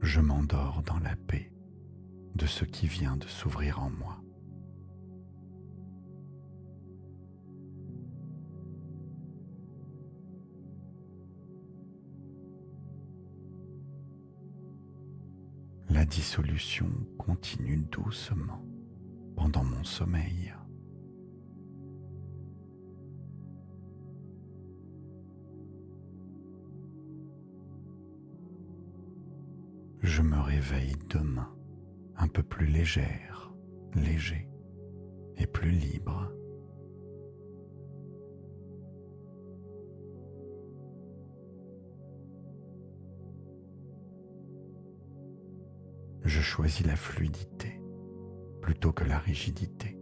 Je m'endors dans la paix de ce qui vient de s'ouvrir en moi. La dissolution continue doucement pendant mon sommeil. Je me réveille demain un peu plus légère, léger et plus libre. Je choisis la fluidité plutôt que la rigidité.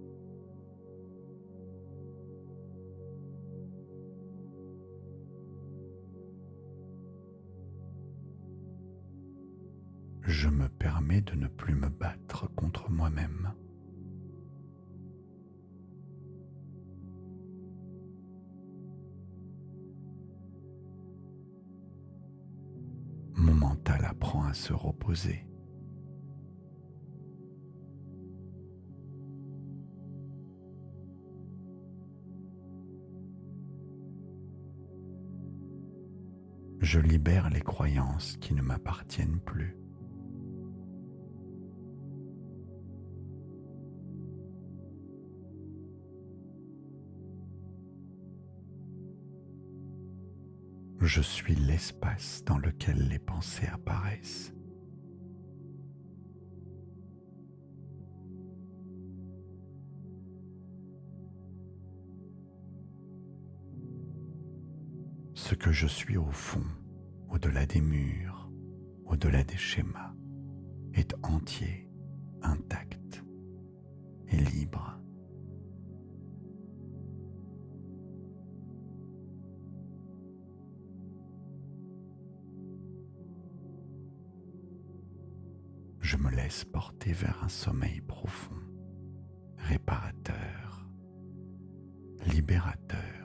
Je me permets de ne plus me battre contre moi-même. Mon mental apprend à se reposer. Je libère les croyances qui ne m'appartiennent plus. Je suis l'espace dans lequel les pensées apparaissent. Ce que je suis au fond, au-delà des murs, au-delà des schémas, est entier, intact et libre. Je me laisse porter vers un sommeil profond, réparateur, libérateur.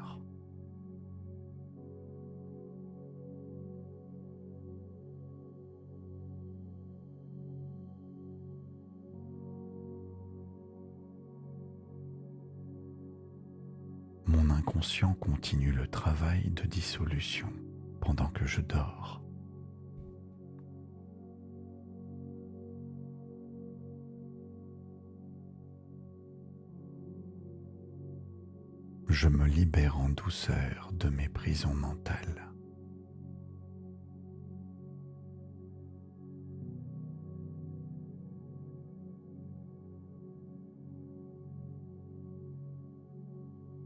Mon inconscient continue le travail de dissolution pendant que je dors. Je me libère en douceur de mes prisons mentales.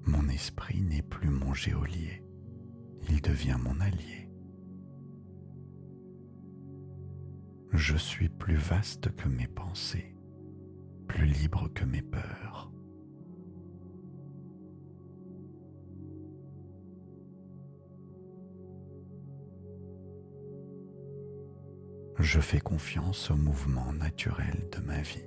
Mon esprit n'est plus mon geôlier, il devient mon allié. Je suis plus vaste que mes pensées, plus libre que mes peurs. Je fais confiance au mouvement naturel de ma vie.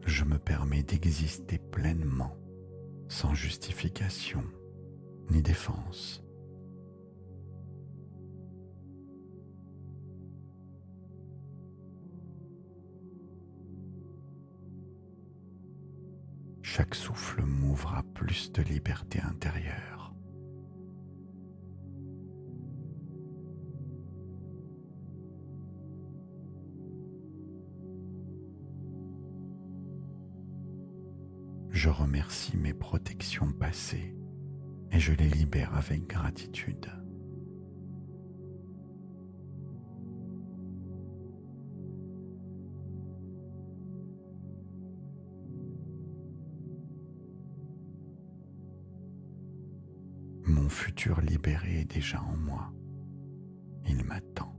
Je me permets d'exister pleinement, sans justification ni défense. Chaque souffle m'ouvre à plus de liberté intérieure. Je remercie mes protections passées et je les libère avec gratitude. Mon futur libéré est déjà en moi. Il m'attend.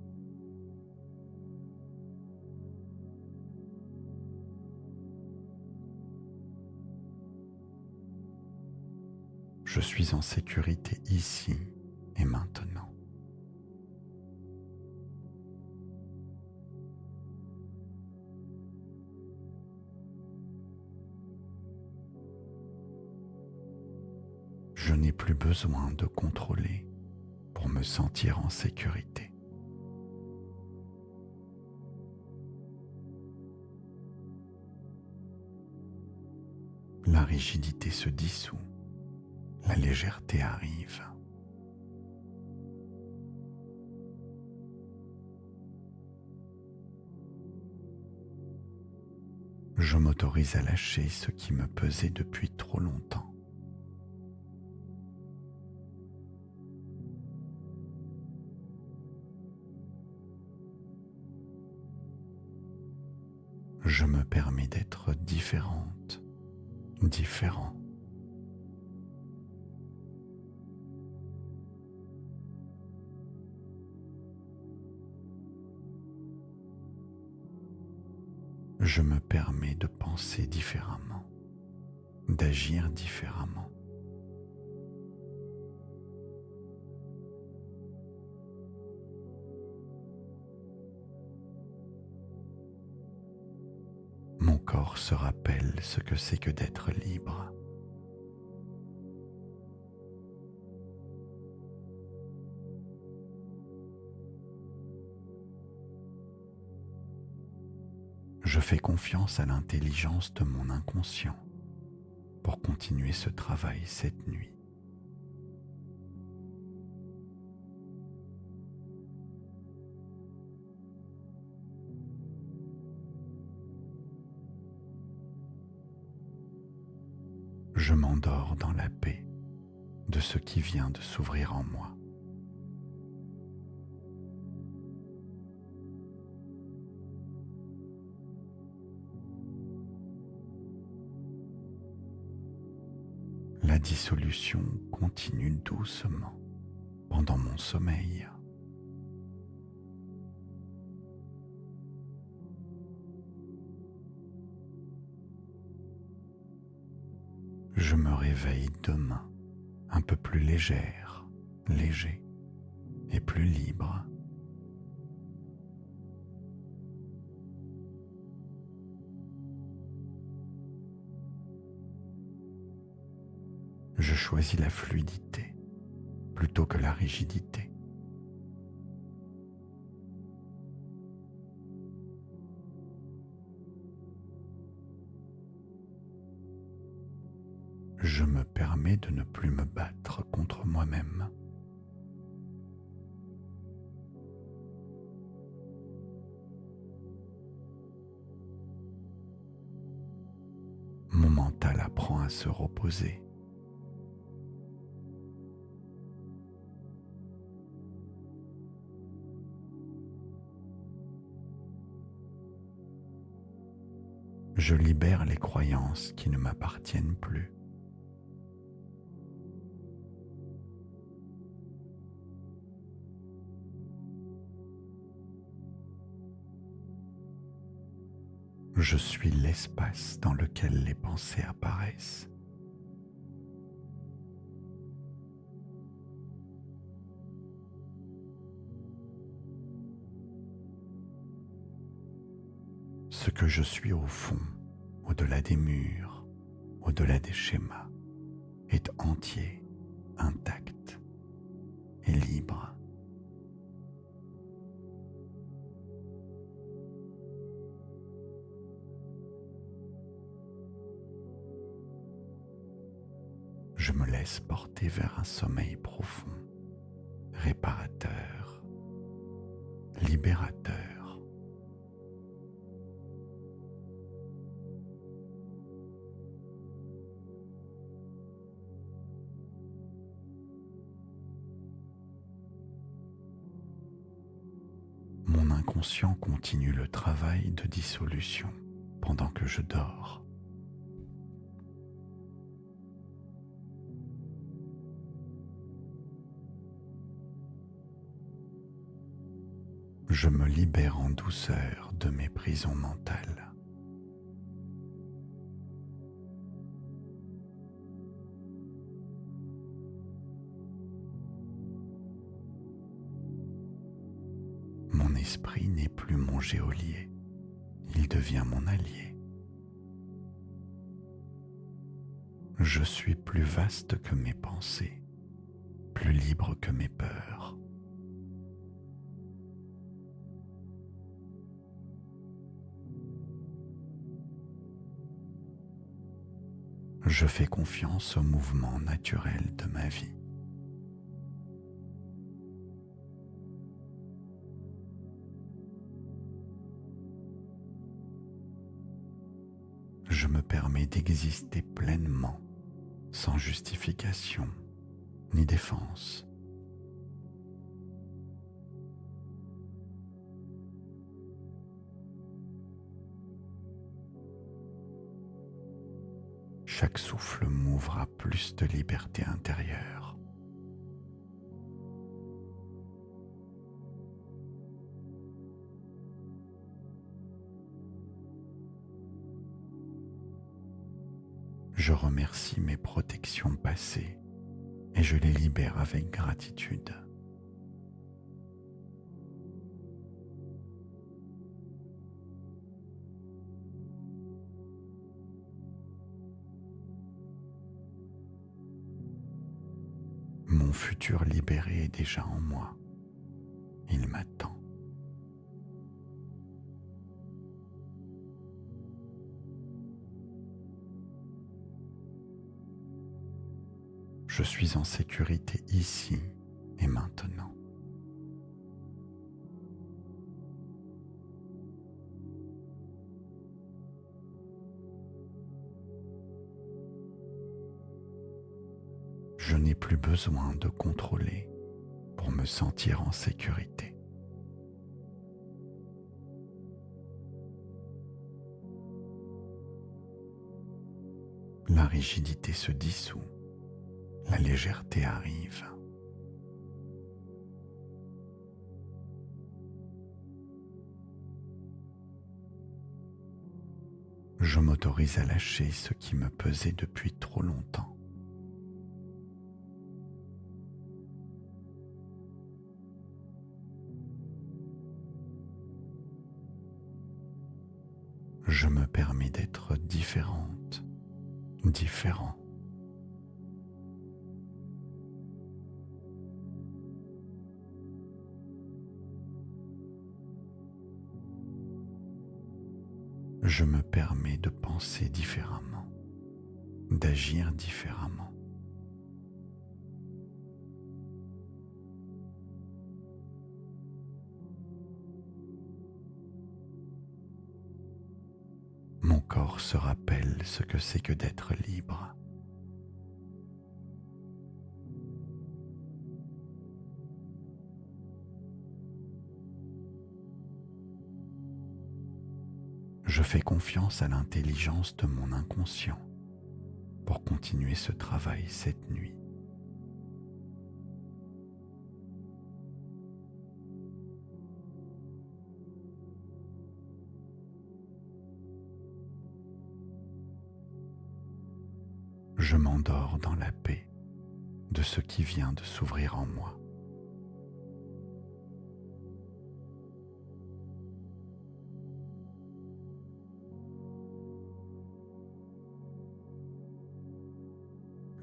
Je suis en sécurité ici et maintenant. Je n'ai plus besoin de contrôler pour me sentir en sécurité. La rigidité se dissout, la légèreté arrive. Je m'autorise à lâcher ce qui me pesait depuis trop longtemps. Je me permets d'être différente, différent. Je me permets de penser différemment, d'agir différemment. Mon corps se rappelle ce que c'est que d'être libre. Je fais confiance à l'intelligence de mon inconscient pour continuer ce travail cette nuit. Je m'endors dans la paix de ce qui vient de s'ouvrir en moi. La dissolution continue doucement pendant mon sommeil. Je me réveille demain un peu plus légère, léger et plus libre. Je choisis la fluidité plutôt que la rigidité. Je me permets de ne plus me battre contre moi-même. Mon mental apprend à se reposer. Je libère les croyances qui ne m'appartiennent plus. Je suis l'espace dans lequel les pensées apparaissent. Ce que je suis au fond, au-delà des murs, au-delà des schémas, est entier, intact et libre. Je me laisse porter vers un sommeil profond, réparateur, libérateur. Mon inconscient continue le travail de dissolution pendant que je dors. Je me libère en douceur de mes prisons mentales. Mon esprit n'est plus mon geôlier, il devient mon allié. Je suis plus vaste que mes pensées, plus libre que mes peurs. Je fais confiance au mouvement naturel de ma vie. Je me permets d'exister pleinement, sans justification ni défense. Chaque souffle m'ouvre à plus de liberté intérieure. Je remercie mes protections passées et je les libère avec gratitude. Mon futur libéré est déjà en moi. Il m'attend. Je suis en sécurité ici et maintenant. Je n'ai plus besoin de contrôler pour me sentir en sécurité. La rigidité se dissout, la légèreté arrive. Je m'autorise à lâcher ce qui me pesait depuis trop longtemps. Je me permets d'être différente, différent. Je me permets de penser différemment, d'agir différemment. Mon corps se rappelle ce que c'est que d'être libre. Je fais confiance à l'intelligence de mon inconscient pour continuer ce travail cette nuit. Je m'endors dans la paix de ce qui vient de s'ouvrir en moi.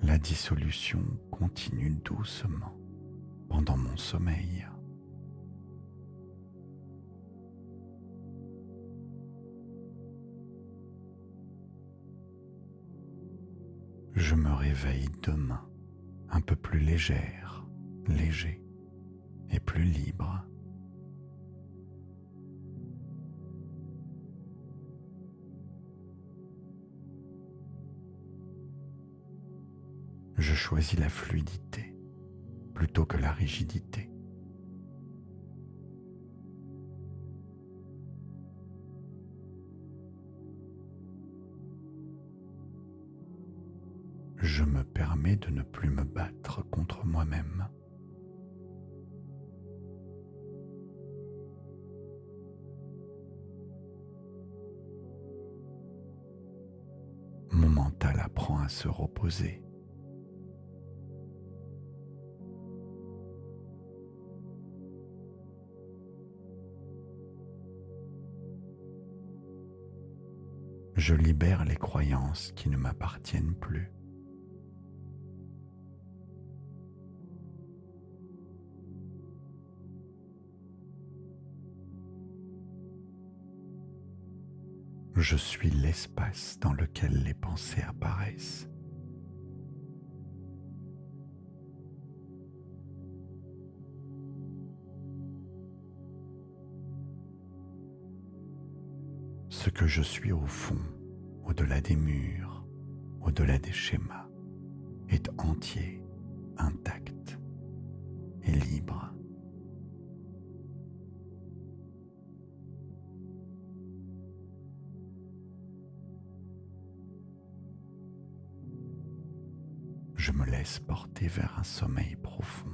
La dissolution continue doucement pendant mon sommeil. Je me réveille demain un peu plus légère, léger et plus libre. Je choisis la fluidité plutôt que la rigidité. Je me permets de ne plus me battre contre moi-même. Mon mental apprend à se reposer. Je libère les croyances qui ne m'appartiennent plus. Je suis l'espace dans lequel les pensées apparaissent. Ce que je suis au fond, au-delà des murs, au-delà des schémas, est entier, intact et libre. Je me laisse porter vers un sommeil profond,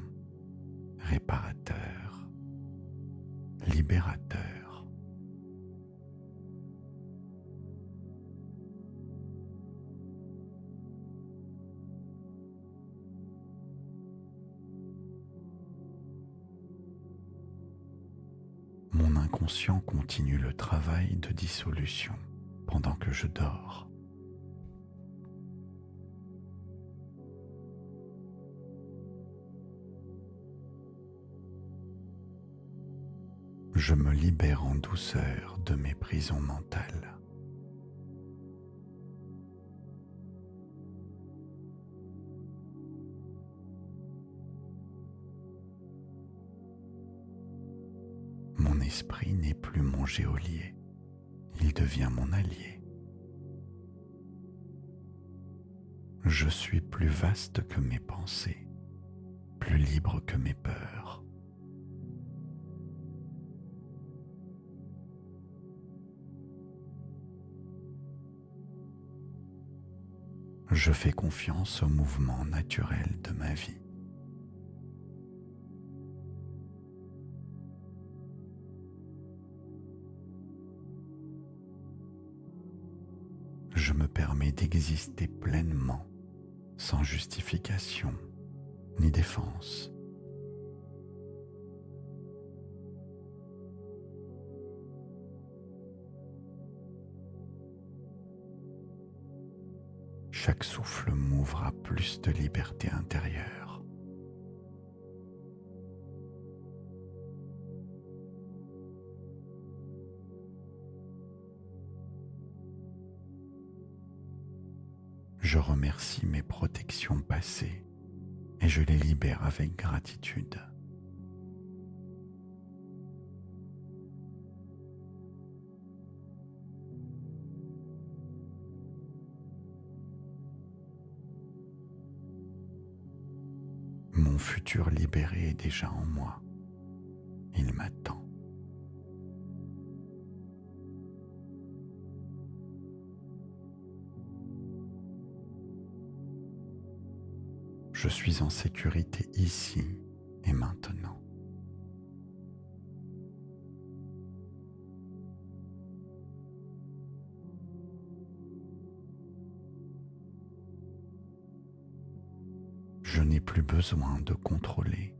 réparateur, libérateur. Mon inconscient continue le travail de dissolution pendant que je dors. Je me libère en douceur de mes prisons mentales. esprit n'est plus mon geôlier, il devient mon allié. Je suis plus vaste que mes pensées, plus libre que mes peurs. Je fais confiance au mouvement naturel de ma vie. Je me permets d'exister pleinement, sans justification ni défense. Chaque souffle m'ouvre à plus de liberté intérieure. Je remercie mes protections passées et je les libère avec gratitude. Mon futur libéré est déjà en moi. Il m'attend. Je suis en sécurité ici et maintenant. Je n'ai plus besoin de contrôler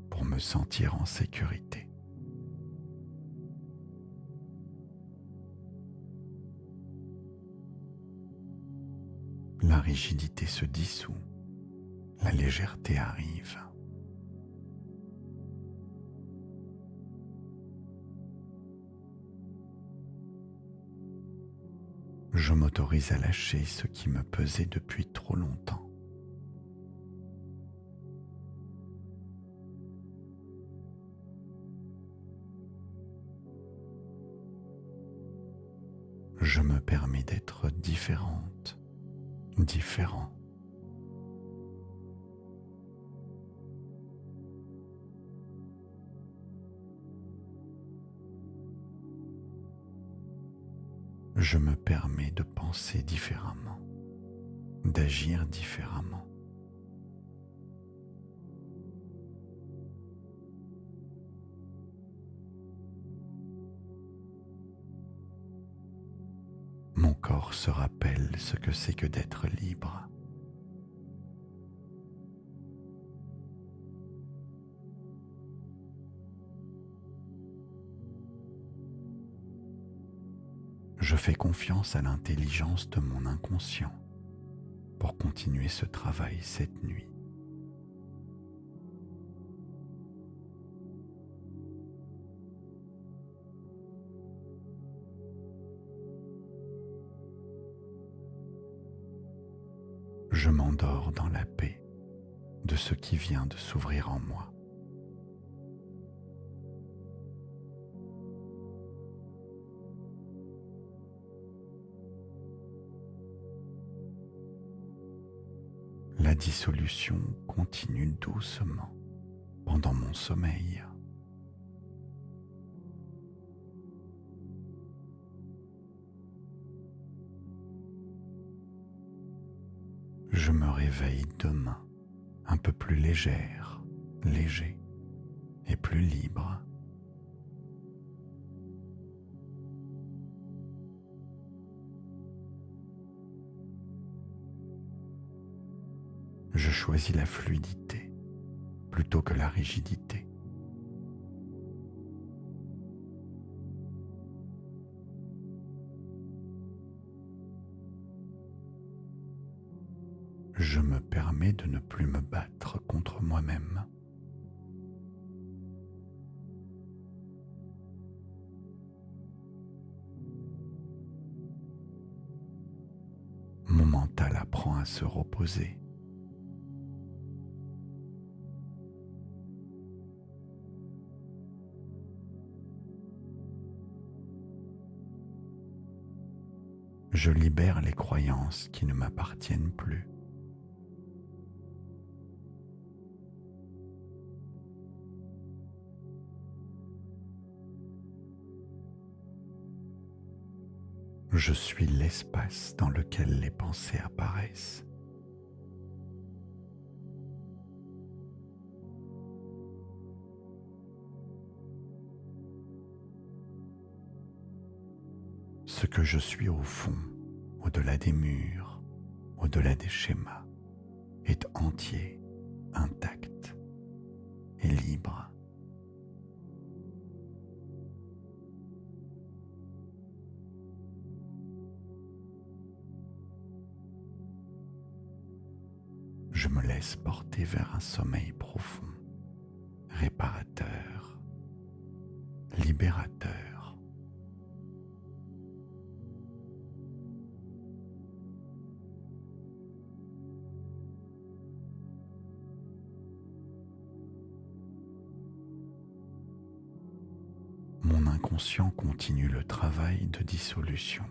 pour me sentir en sécurité. La rigidité se dissout, la légèreté arrive. Je m'autorise à lâcher ce qui me pesait depuis trop longtemps. Je me permets d'être différente, différent. Je me permets de penser différemment, d'agir différemment. Mon corps se rappelle ce que c'est que d'être libre. Je fais confiance à l'intelligence de mon inconscient pour continuer ce travail cette nuit. Je m'endors dans la paix de ce qui vient de s'ouvrir en moi. La dissolution continue doucement pendant mon sommeil. Je me réveille demain un peu plus légère, léger et plus libre. Je choisis la fluidité plutôt que la rigidité. Je me permets de ne plus me battre contre moi-même. Mon mental apprend à se reposer. Je libère les croyances qui ne m'appartiennent plus. Je suis l'espace dans lequel les pensées apparaissent. Ce que je suis au fond, au-delà des murs, au-delà des schémas, est entier, intact et libre. Je me laisse porter vers un sommeil profond, réparateur, libérateur. Mon inconscient continue le travail de dissolution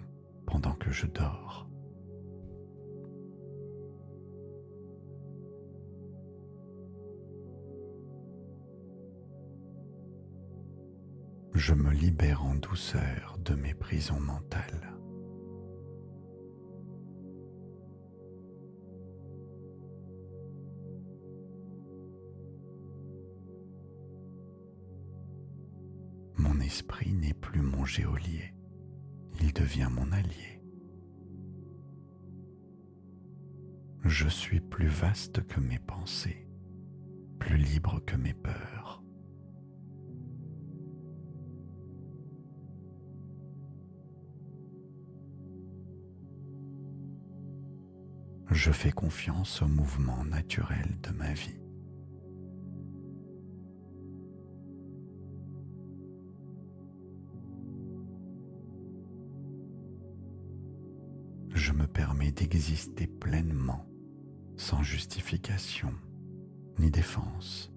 pendant que je dors. Je me libère en douceur de mes prisons mentales. Mon esprit n'est plus mon geôlier, il devient mon allié. Je suis plus vaste que mes pensées, plus libre que mes peurs. Je fais confiance au mouvement naturel de ma vie. Je me permets d'exister pleinement, sans justification ni défense.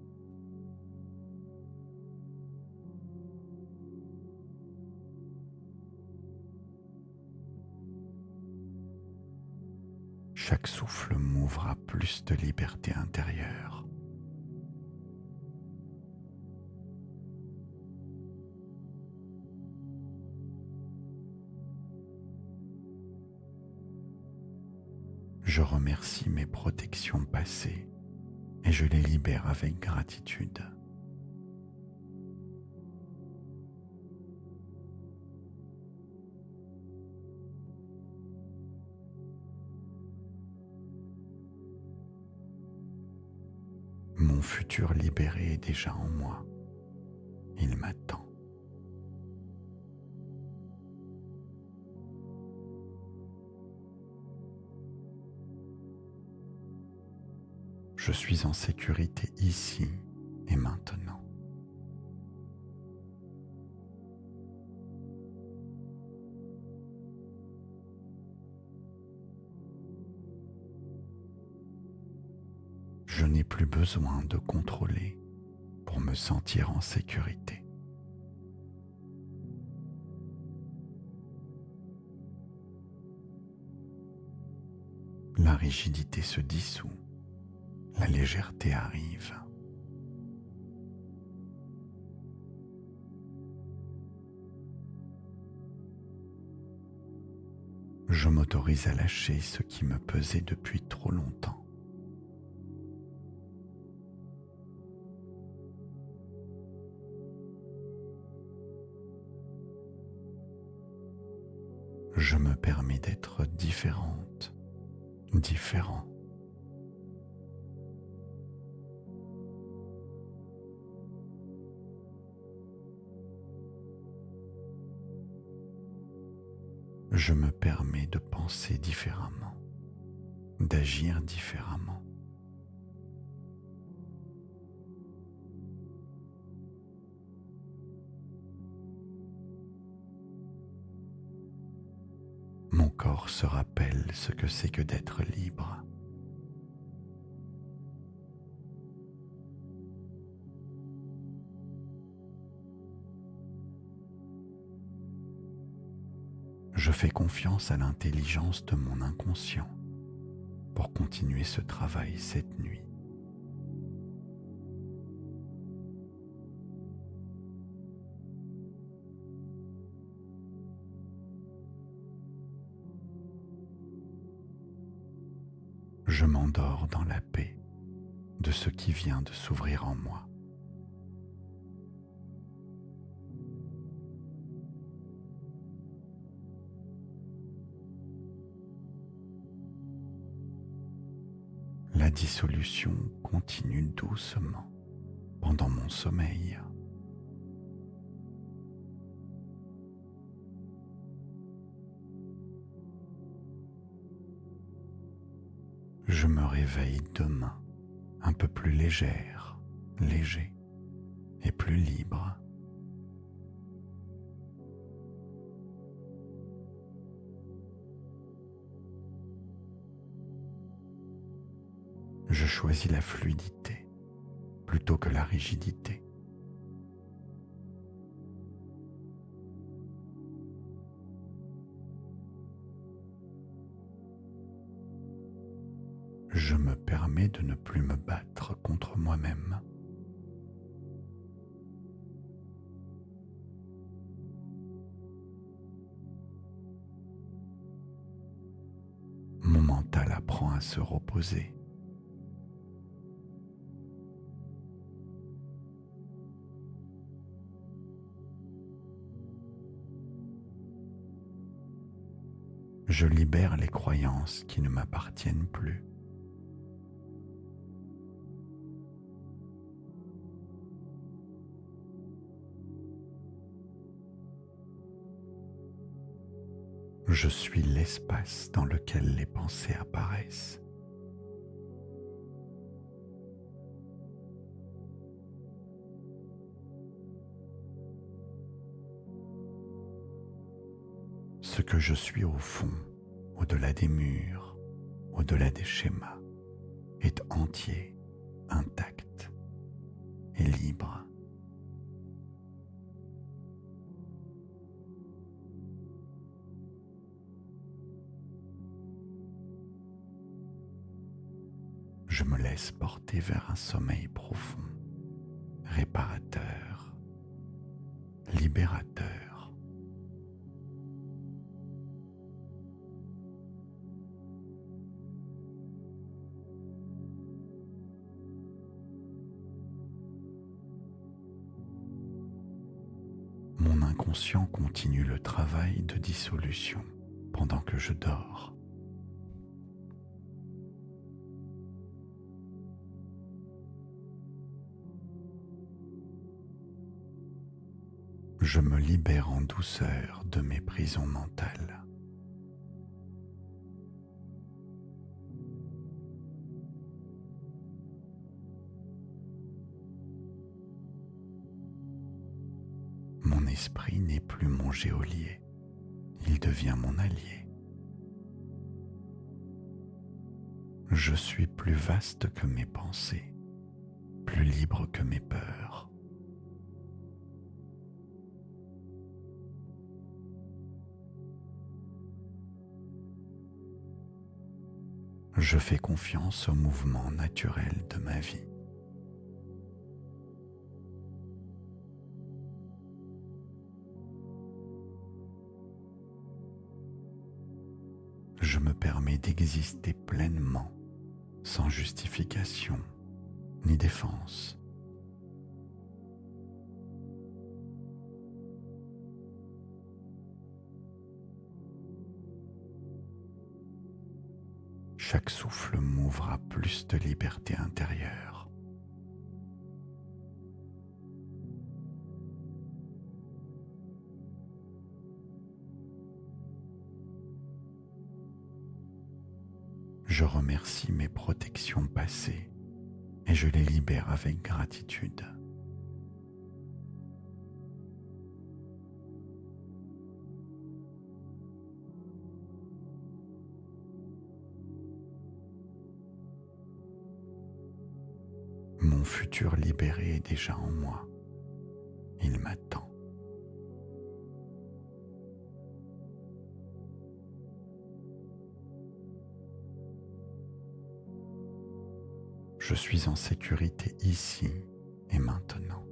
Chaque souffle m'ouvre à plus de liberté intérieure. Je remercie mes protections passées et je les libère avec gratitude. Mon futur libéré est déjà en moi. Il m'attend. Je suis en sécurité ici et maintenant. Je n'ai plus besoin de contrôler pour me sentir en sécurité. La rigidité se dissout, la légèreté arrive. Je m'autorise à lâcher ce qui me pesait depuis trop longtemps. Je me permets d'être différente, différent. Je me permets de penser différemment, d'agir différemment. Mon corps se rappelle ce que c'est que d'être libre. Je fais confiance à l'intelligence de mon inconscient pour continuer ce travail cette nuit. Je m'endors dans la paix de ce qui vient de s'ouvrir en moi. La dissolution continue doucement pendant mon sommeil. Je me réveille demain un peu plus légère, léger et plus libre. Je choisis la fluidité plutôt que la rigidité. Je me permets de ne plus me battre contre moi-même. Mon mental apprend à se reposer. Je libère les croyances qui ne m'appartiennent plus. Je suis l'espace dans lequel les pensées apparaissent. Ce que je suis au fond, au-delà des murs, au-delà des schémas, est entier, intact et libre. Je me laisse porter vers un sommeil profond, réparateur, libérateur. Mon inconscient continue le travail de dissolution pendant que je dors. Je me libère en douceur de mes prisons mentales. Mon esprit n'est plus mon geôlier, il devient mon allié. Je suis plus vaste que mes pensées, plus libre que mes peurs. Je fais confiance au mouvement naturel de ma vie. Je me permets d'exister pleinement, sans justification ni défense. Chaque souffle m'ouvre à plus de liberté intérieure. Je remercie mes protections passées et je les libère avec gratitude. Mon futur libéré est déjà en moi. Il m'attend. Je suis en sécurité ici et maintenant.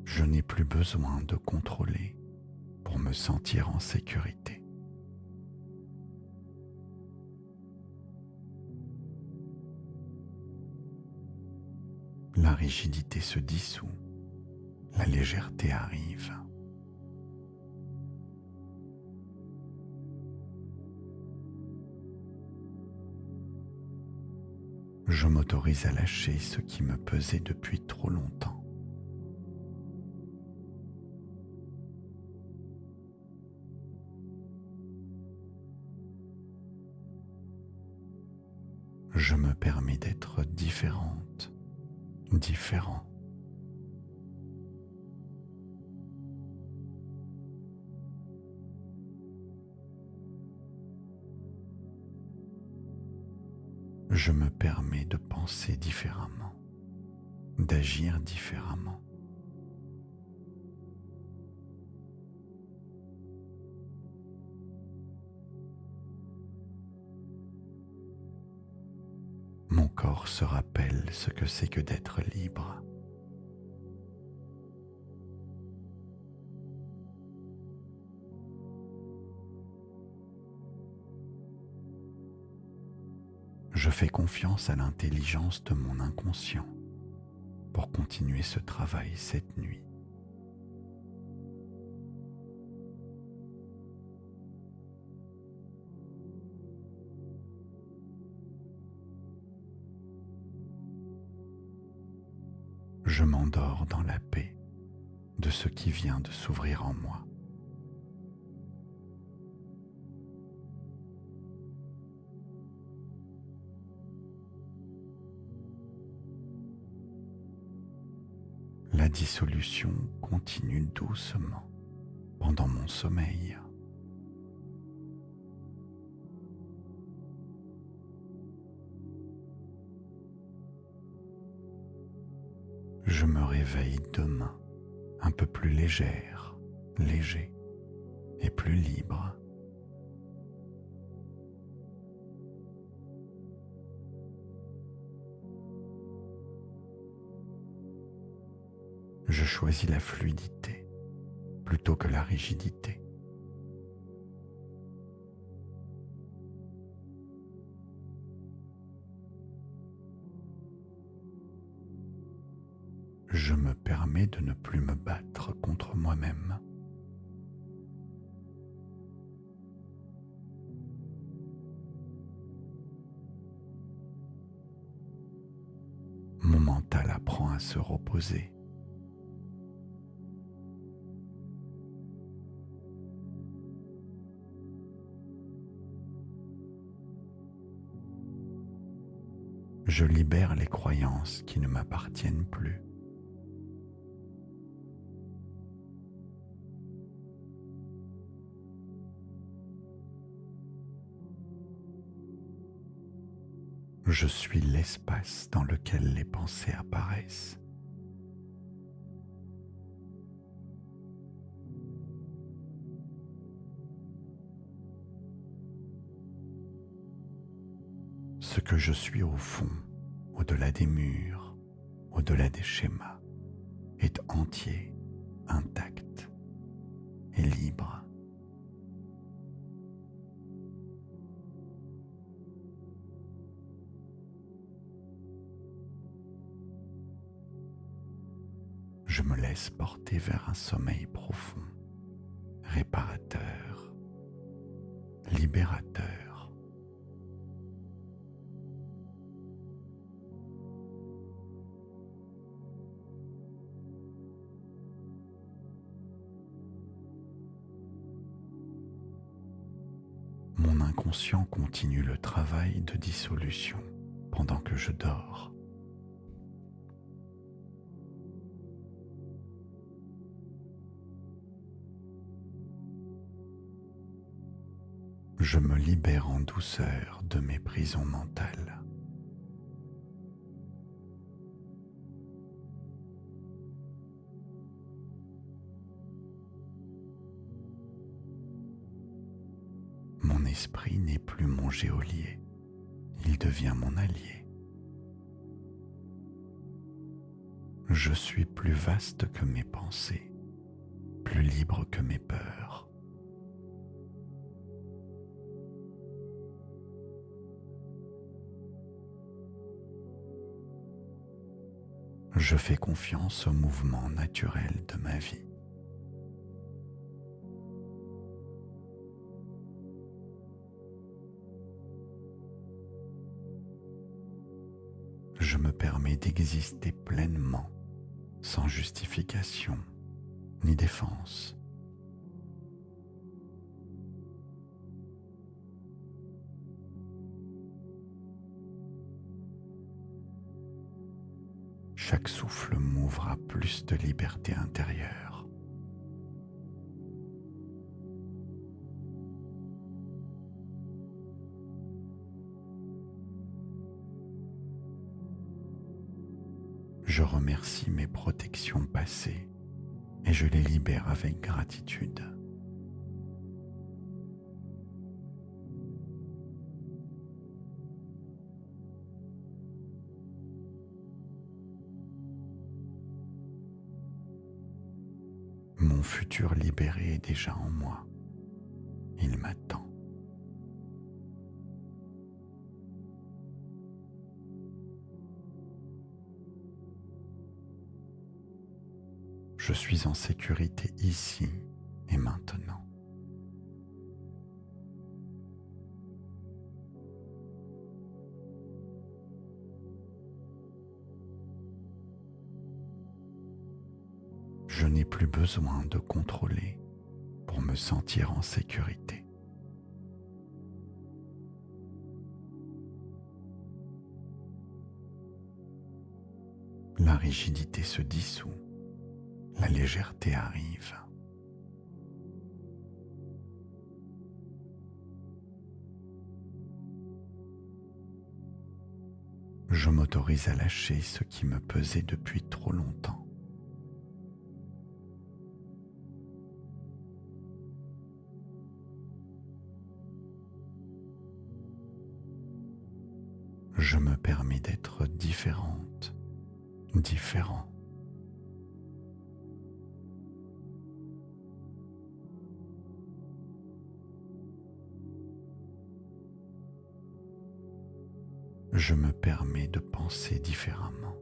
Je n'ai plus besoin de contrôler pour me sentir en sécurité. La rigidité se dissout, la légèreté arrive. Je m'autorise à lâcher ce qui me pesait depuis trop longtemps. Je me permets d'être différente, différent. Je me permets de penser différemment, d'agir différemment. Mon corps se rappelle ce que c'est que d'être libre. Je fais confiance à l'intelligence de mon inconscient pour continuer ce travail cette nuit. Je m'endors dans la paix de ce qui vient de s'ouvrir en moi. La dissolution continue doucement pendant mon sommeil. Je me réveille demain un peu plus légère, léger et plus libre. Je choisis la fluidité plutôt que la rigidité. Je me permets de ne plus me battre contre moi-même. Mon mental apprend à se reposer. Je libère les croyances qui ne m'appartiennent plus. Je suis l'espace dans lequel les pensées apparaissent. Ce que je suis au fond, au-delà des murs, au-delà des schémas, est entier, intact et libre. Je me laisse porter vers un sommeil profond, réparateur, libérateur. Mon inconscient continue le travail de dissolution pendant que je dors. Je me libère en douceur de mes prisons mentales. esprit n'est plus mon geôlier, il devient mon allié. Je suis plus vaste que mes pensées, plus libre que mes peurs. Je fais confiance au mouvement naturel de ma vie. Je me permets d'exister pleinement, sans justification ni défense. Chaque souffle m'ouvre à plus de liberté intérieure. Je remercie mes protections passées et je les libère avec gratitude. Mon futur libéré est déjà en moi. Il m'attend. Je suis en sécurité ici et maintenant. Je n'ai plus besoin de contrôler pour me sentir en sécurité. La rigidité se dissout, la légèreté arrive. Je m'autorise à lâcher ce qui me pesait depuis trop longtemps. Je me permets d'être différente, différent. Je me permets de penser différemment,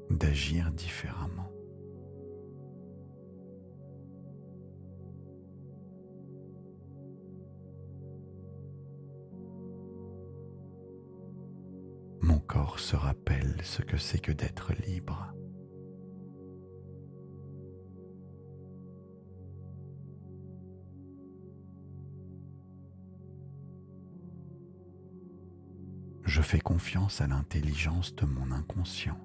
d'agir différemment. Mon corps se rappelle ce que c'est que d'être libre. Je fais confiance à l'intelligence de mon inconscient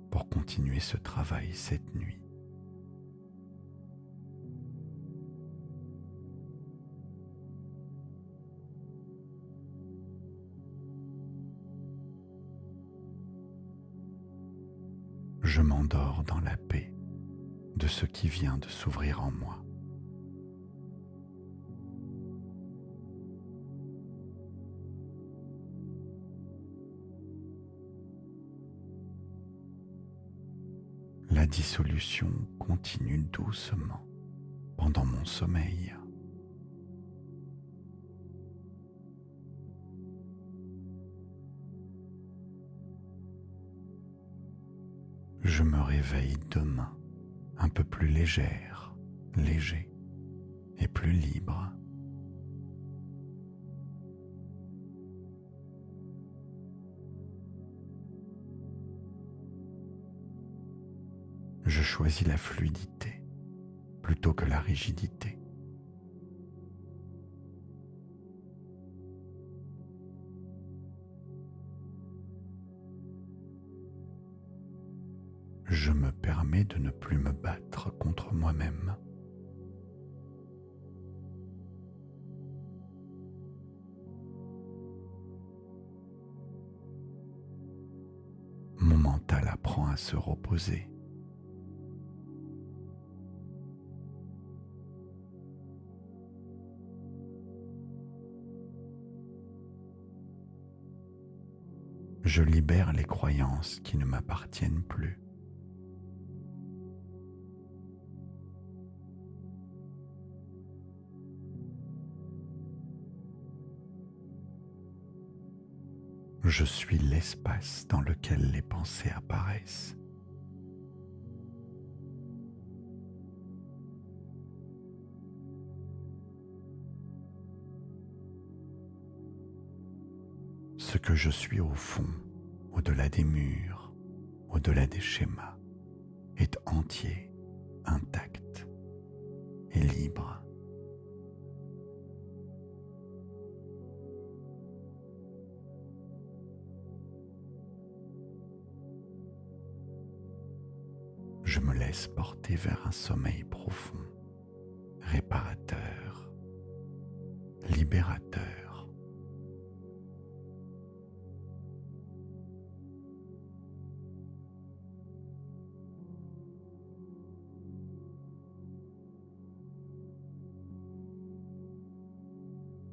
pour continuer ce travail cette nuit. Je m'endors dans la paix de ce qui vient de s'ouvrir en moi. La dissolution continue doucement pendant mon sommeil. Je me réveille demain un peu plus légère, léger et plus libre. Je choisis la fluidité plutôt que la rigidité. Je me permets de ne plus me battre contre moi-même. Mon mental apprend à se reposer. Je libère les croyances qui ne m'appartiennent plus. Je suis l'espace dans lequel les pensées apparaissent. Ce que je suis au fond, au-delà des murs, au-delà des schémas, est entier, intact et libre. Je me laisse porter vers un sommeil profond, réparateur, libérateur.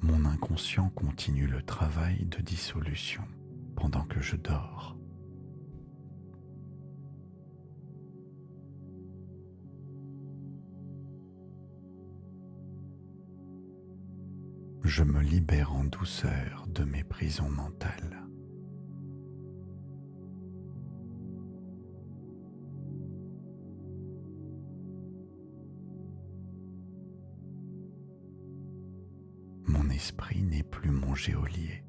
Mon inconscient continue le travail de dissolution pendant que je dors. Je me libère en douceur de mes prisons mentales. Mon esprit n'est plus mon geôlier,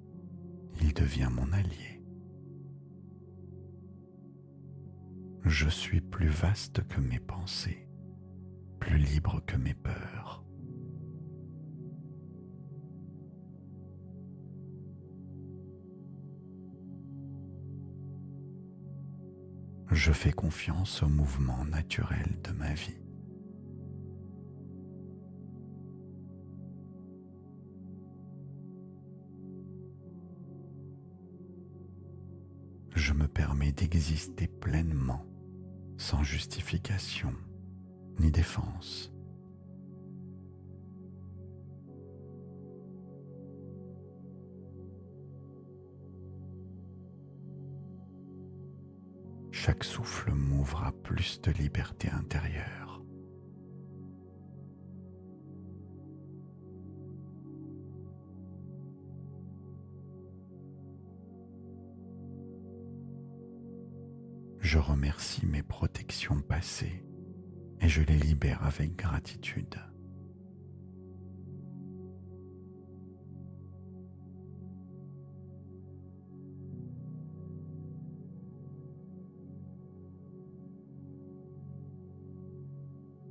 il devient mon allié. Je suis plus vaste que mes pensées, plus libre que mes peurs. Je fais confiance au mouvement naturel de ma vie. Je me permets d'exister pleinement, sans justification ni défense. Chaque souffle m'ouvre à plus de liberté intérieure. Je remercie mes protections passées et je les libère avec gratitude.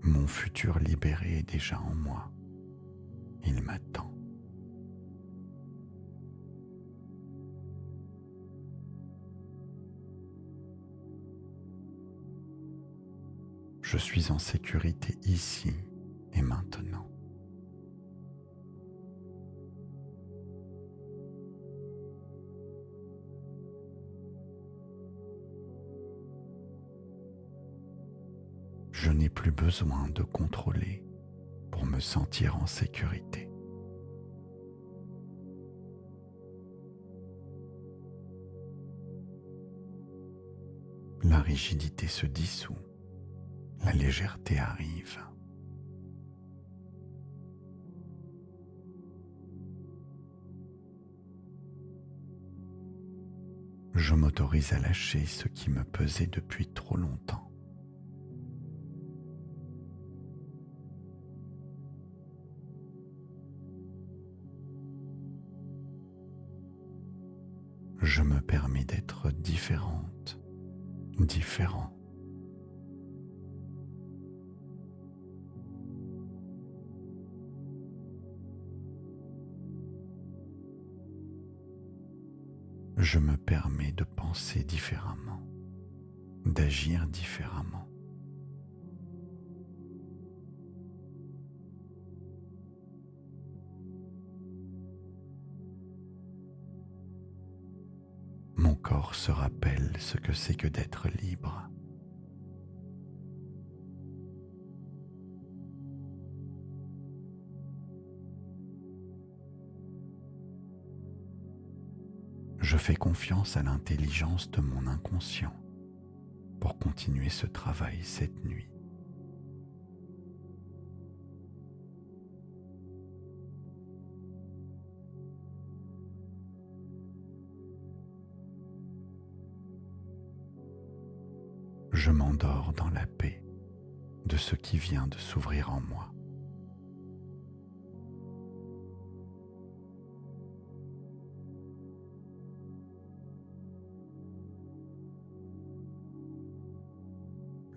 Mon futur libéré est déjà en moi. Il m'attend. Je suis en sécurité ici et maintenant. Je n'ai plus besoin de contrôler pour me sentir en sécurité. La rigidité se dissout, la légèreté arrive. Je m'autorise à lâcher ce qui me pesait depuis trop longtemps. Je me permets d'être différente, différent. Je me permets de penser différemment, d'agir différemment. Mon corps se rappelle ce que c'est que d'être libre. Je Je fais confiance à l'intelligence de mon inconscient pour continuer ce travail cette nuit. Je m'endors dans la paix de ce qui vient de s'ouvrir en moi.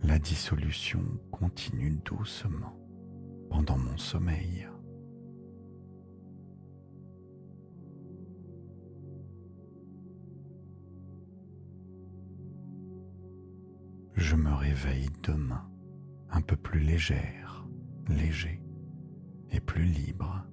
La dissolution continue doucement pendant mon sommeil. Je me réveille demain un peu plus légère, léger et plus libre.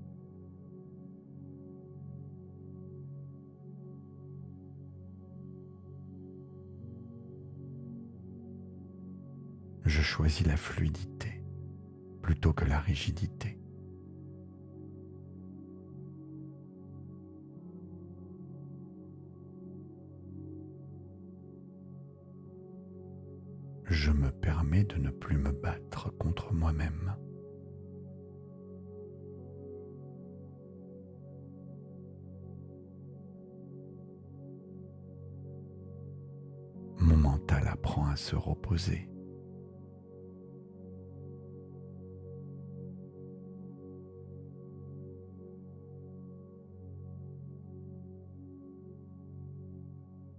Je choisis la fluidité plutôt que la rigidité. Je me permets de ne plus me battre contre moi-même. Mon mental apprend à se reposer.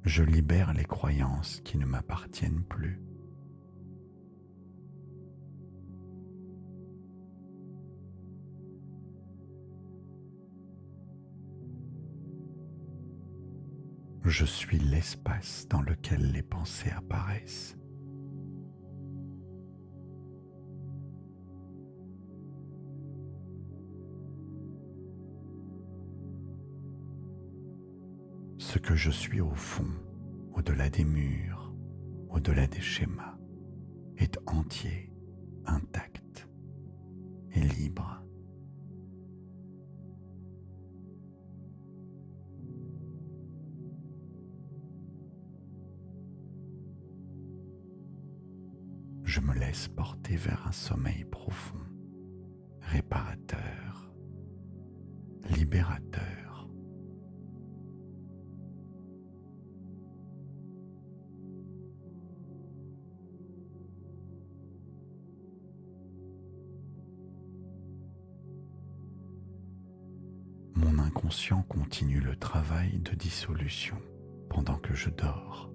Je libère les croyances qui ne m'appartiennent plus. Je suis l'espace dans lequel les pensées apparaissent. Ce que je suis au fond, au-delà des murs, au-delà des schémas, est entier, intact et libre. Je me laisse porter vers un sommeil profond, réparateur, libérateur. Mon inconscient continue le travail de dissolution pendant que je dors.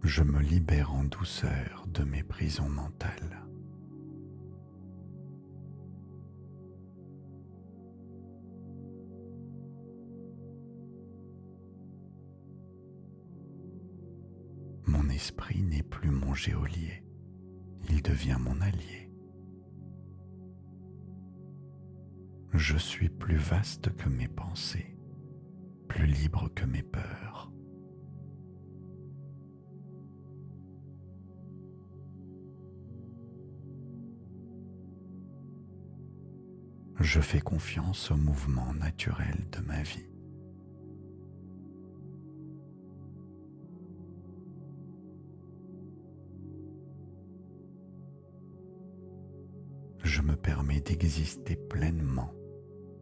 Je me libère en douceur de mes prisons mentales. Mon esprit n'est plus mon geôlier, il devient mon allié. Je suis plus vaste que mes pensées, plus libre que mes peurs. Je fais confiance au mouvement naturel de ma vie. Je me permets d'exister pleinement,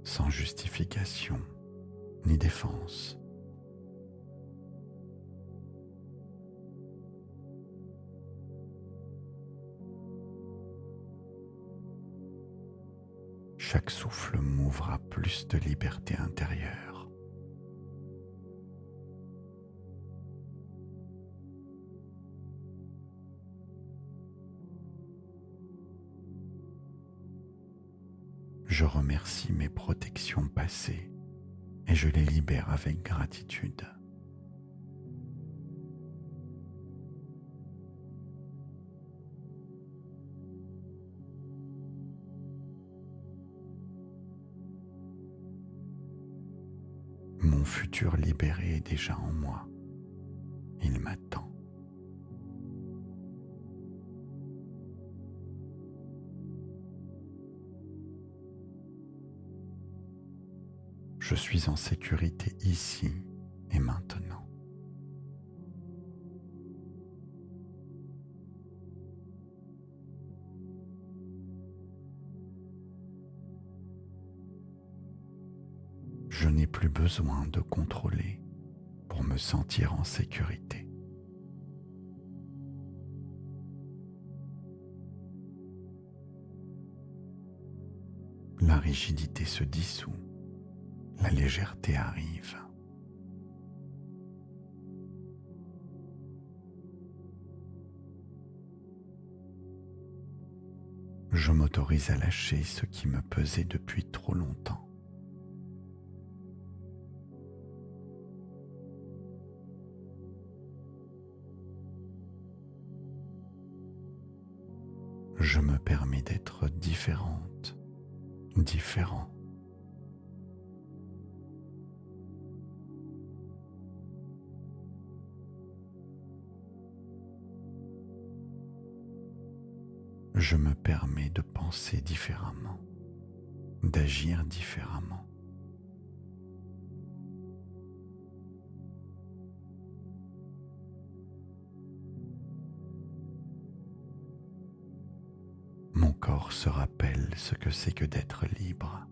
sans justification ni défense. Chaque souffle m'ouvre à plus de liberté intérieure. Je remercie mes protections passées et je les libère avec gratitude. Mon futur libéré est déjà en moi. Il m'attend. Je suis en sécurité ici et maintenant. Je n'ai plus besoin de contrôler pour me sentir en sécurité. La rigidité se dissout, la légèreté arrive. Je m'autorise à lâcher ce qui me pesait depuis trop longtemps. Je me permets d'être différente, différent. Je me permets de penser différemment, d'agir différemment. Mon corps se rappelle ce que c'est que d'être libre.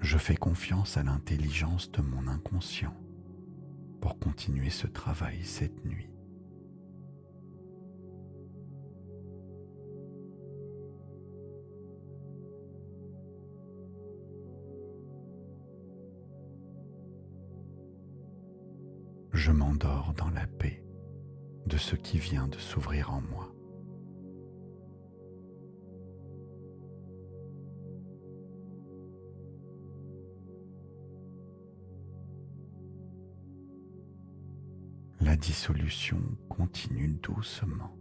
Je fais confiance à l'intelligence de mon inconscient pour continuer ce travail cette nuit. Je m'endors dans la paix de ce qui vient de s'ouvrir en moi. La dissolution continue doucement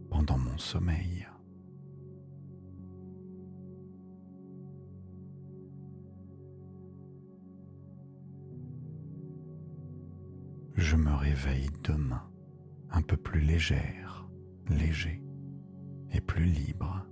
pendant mon sommeil. Je me réveille demain un peu plus légère, léger et plus libre.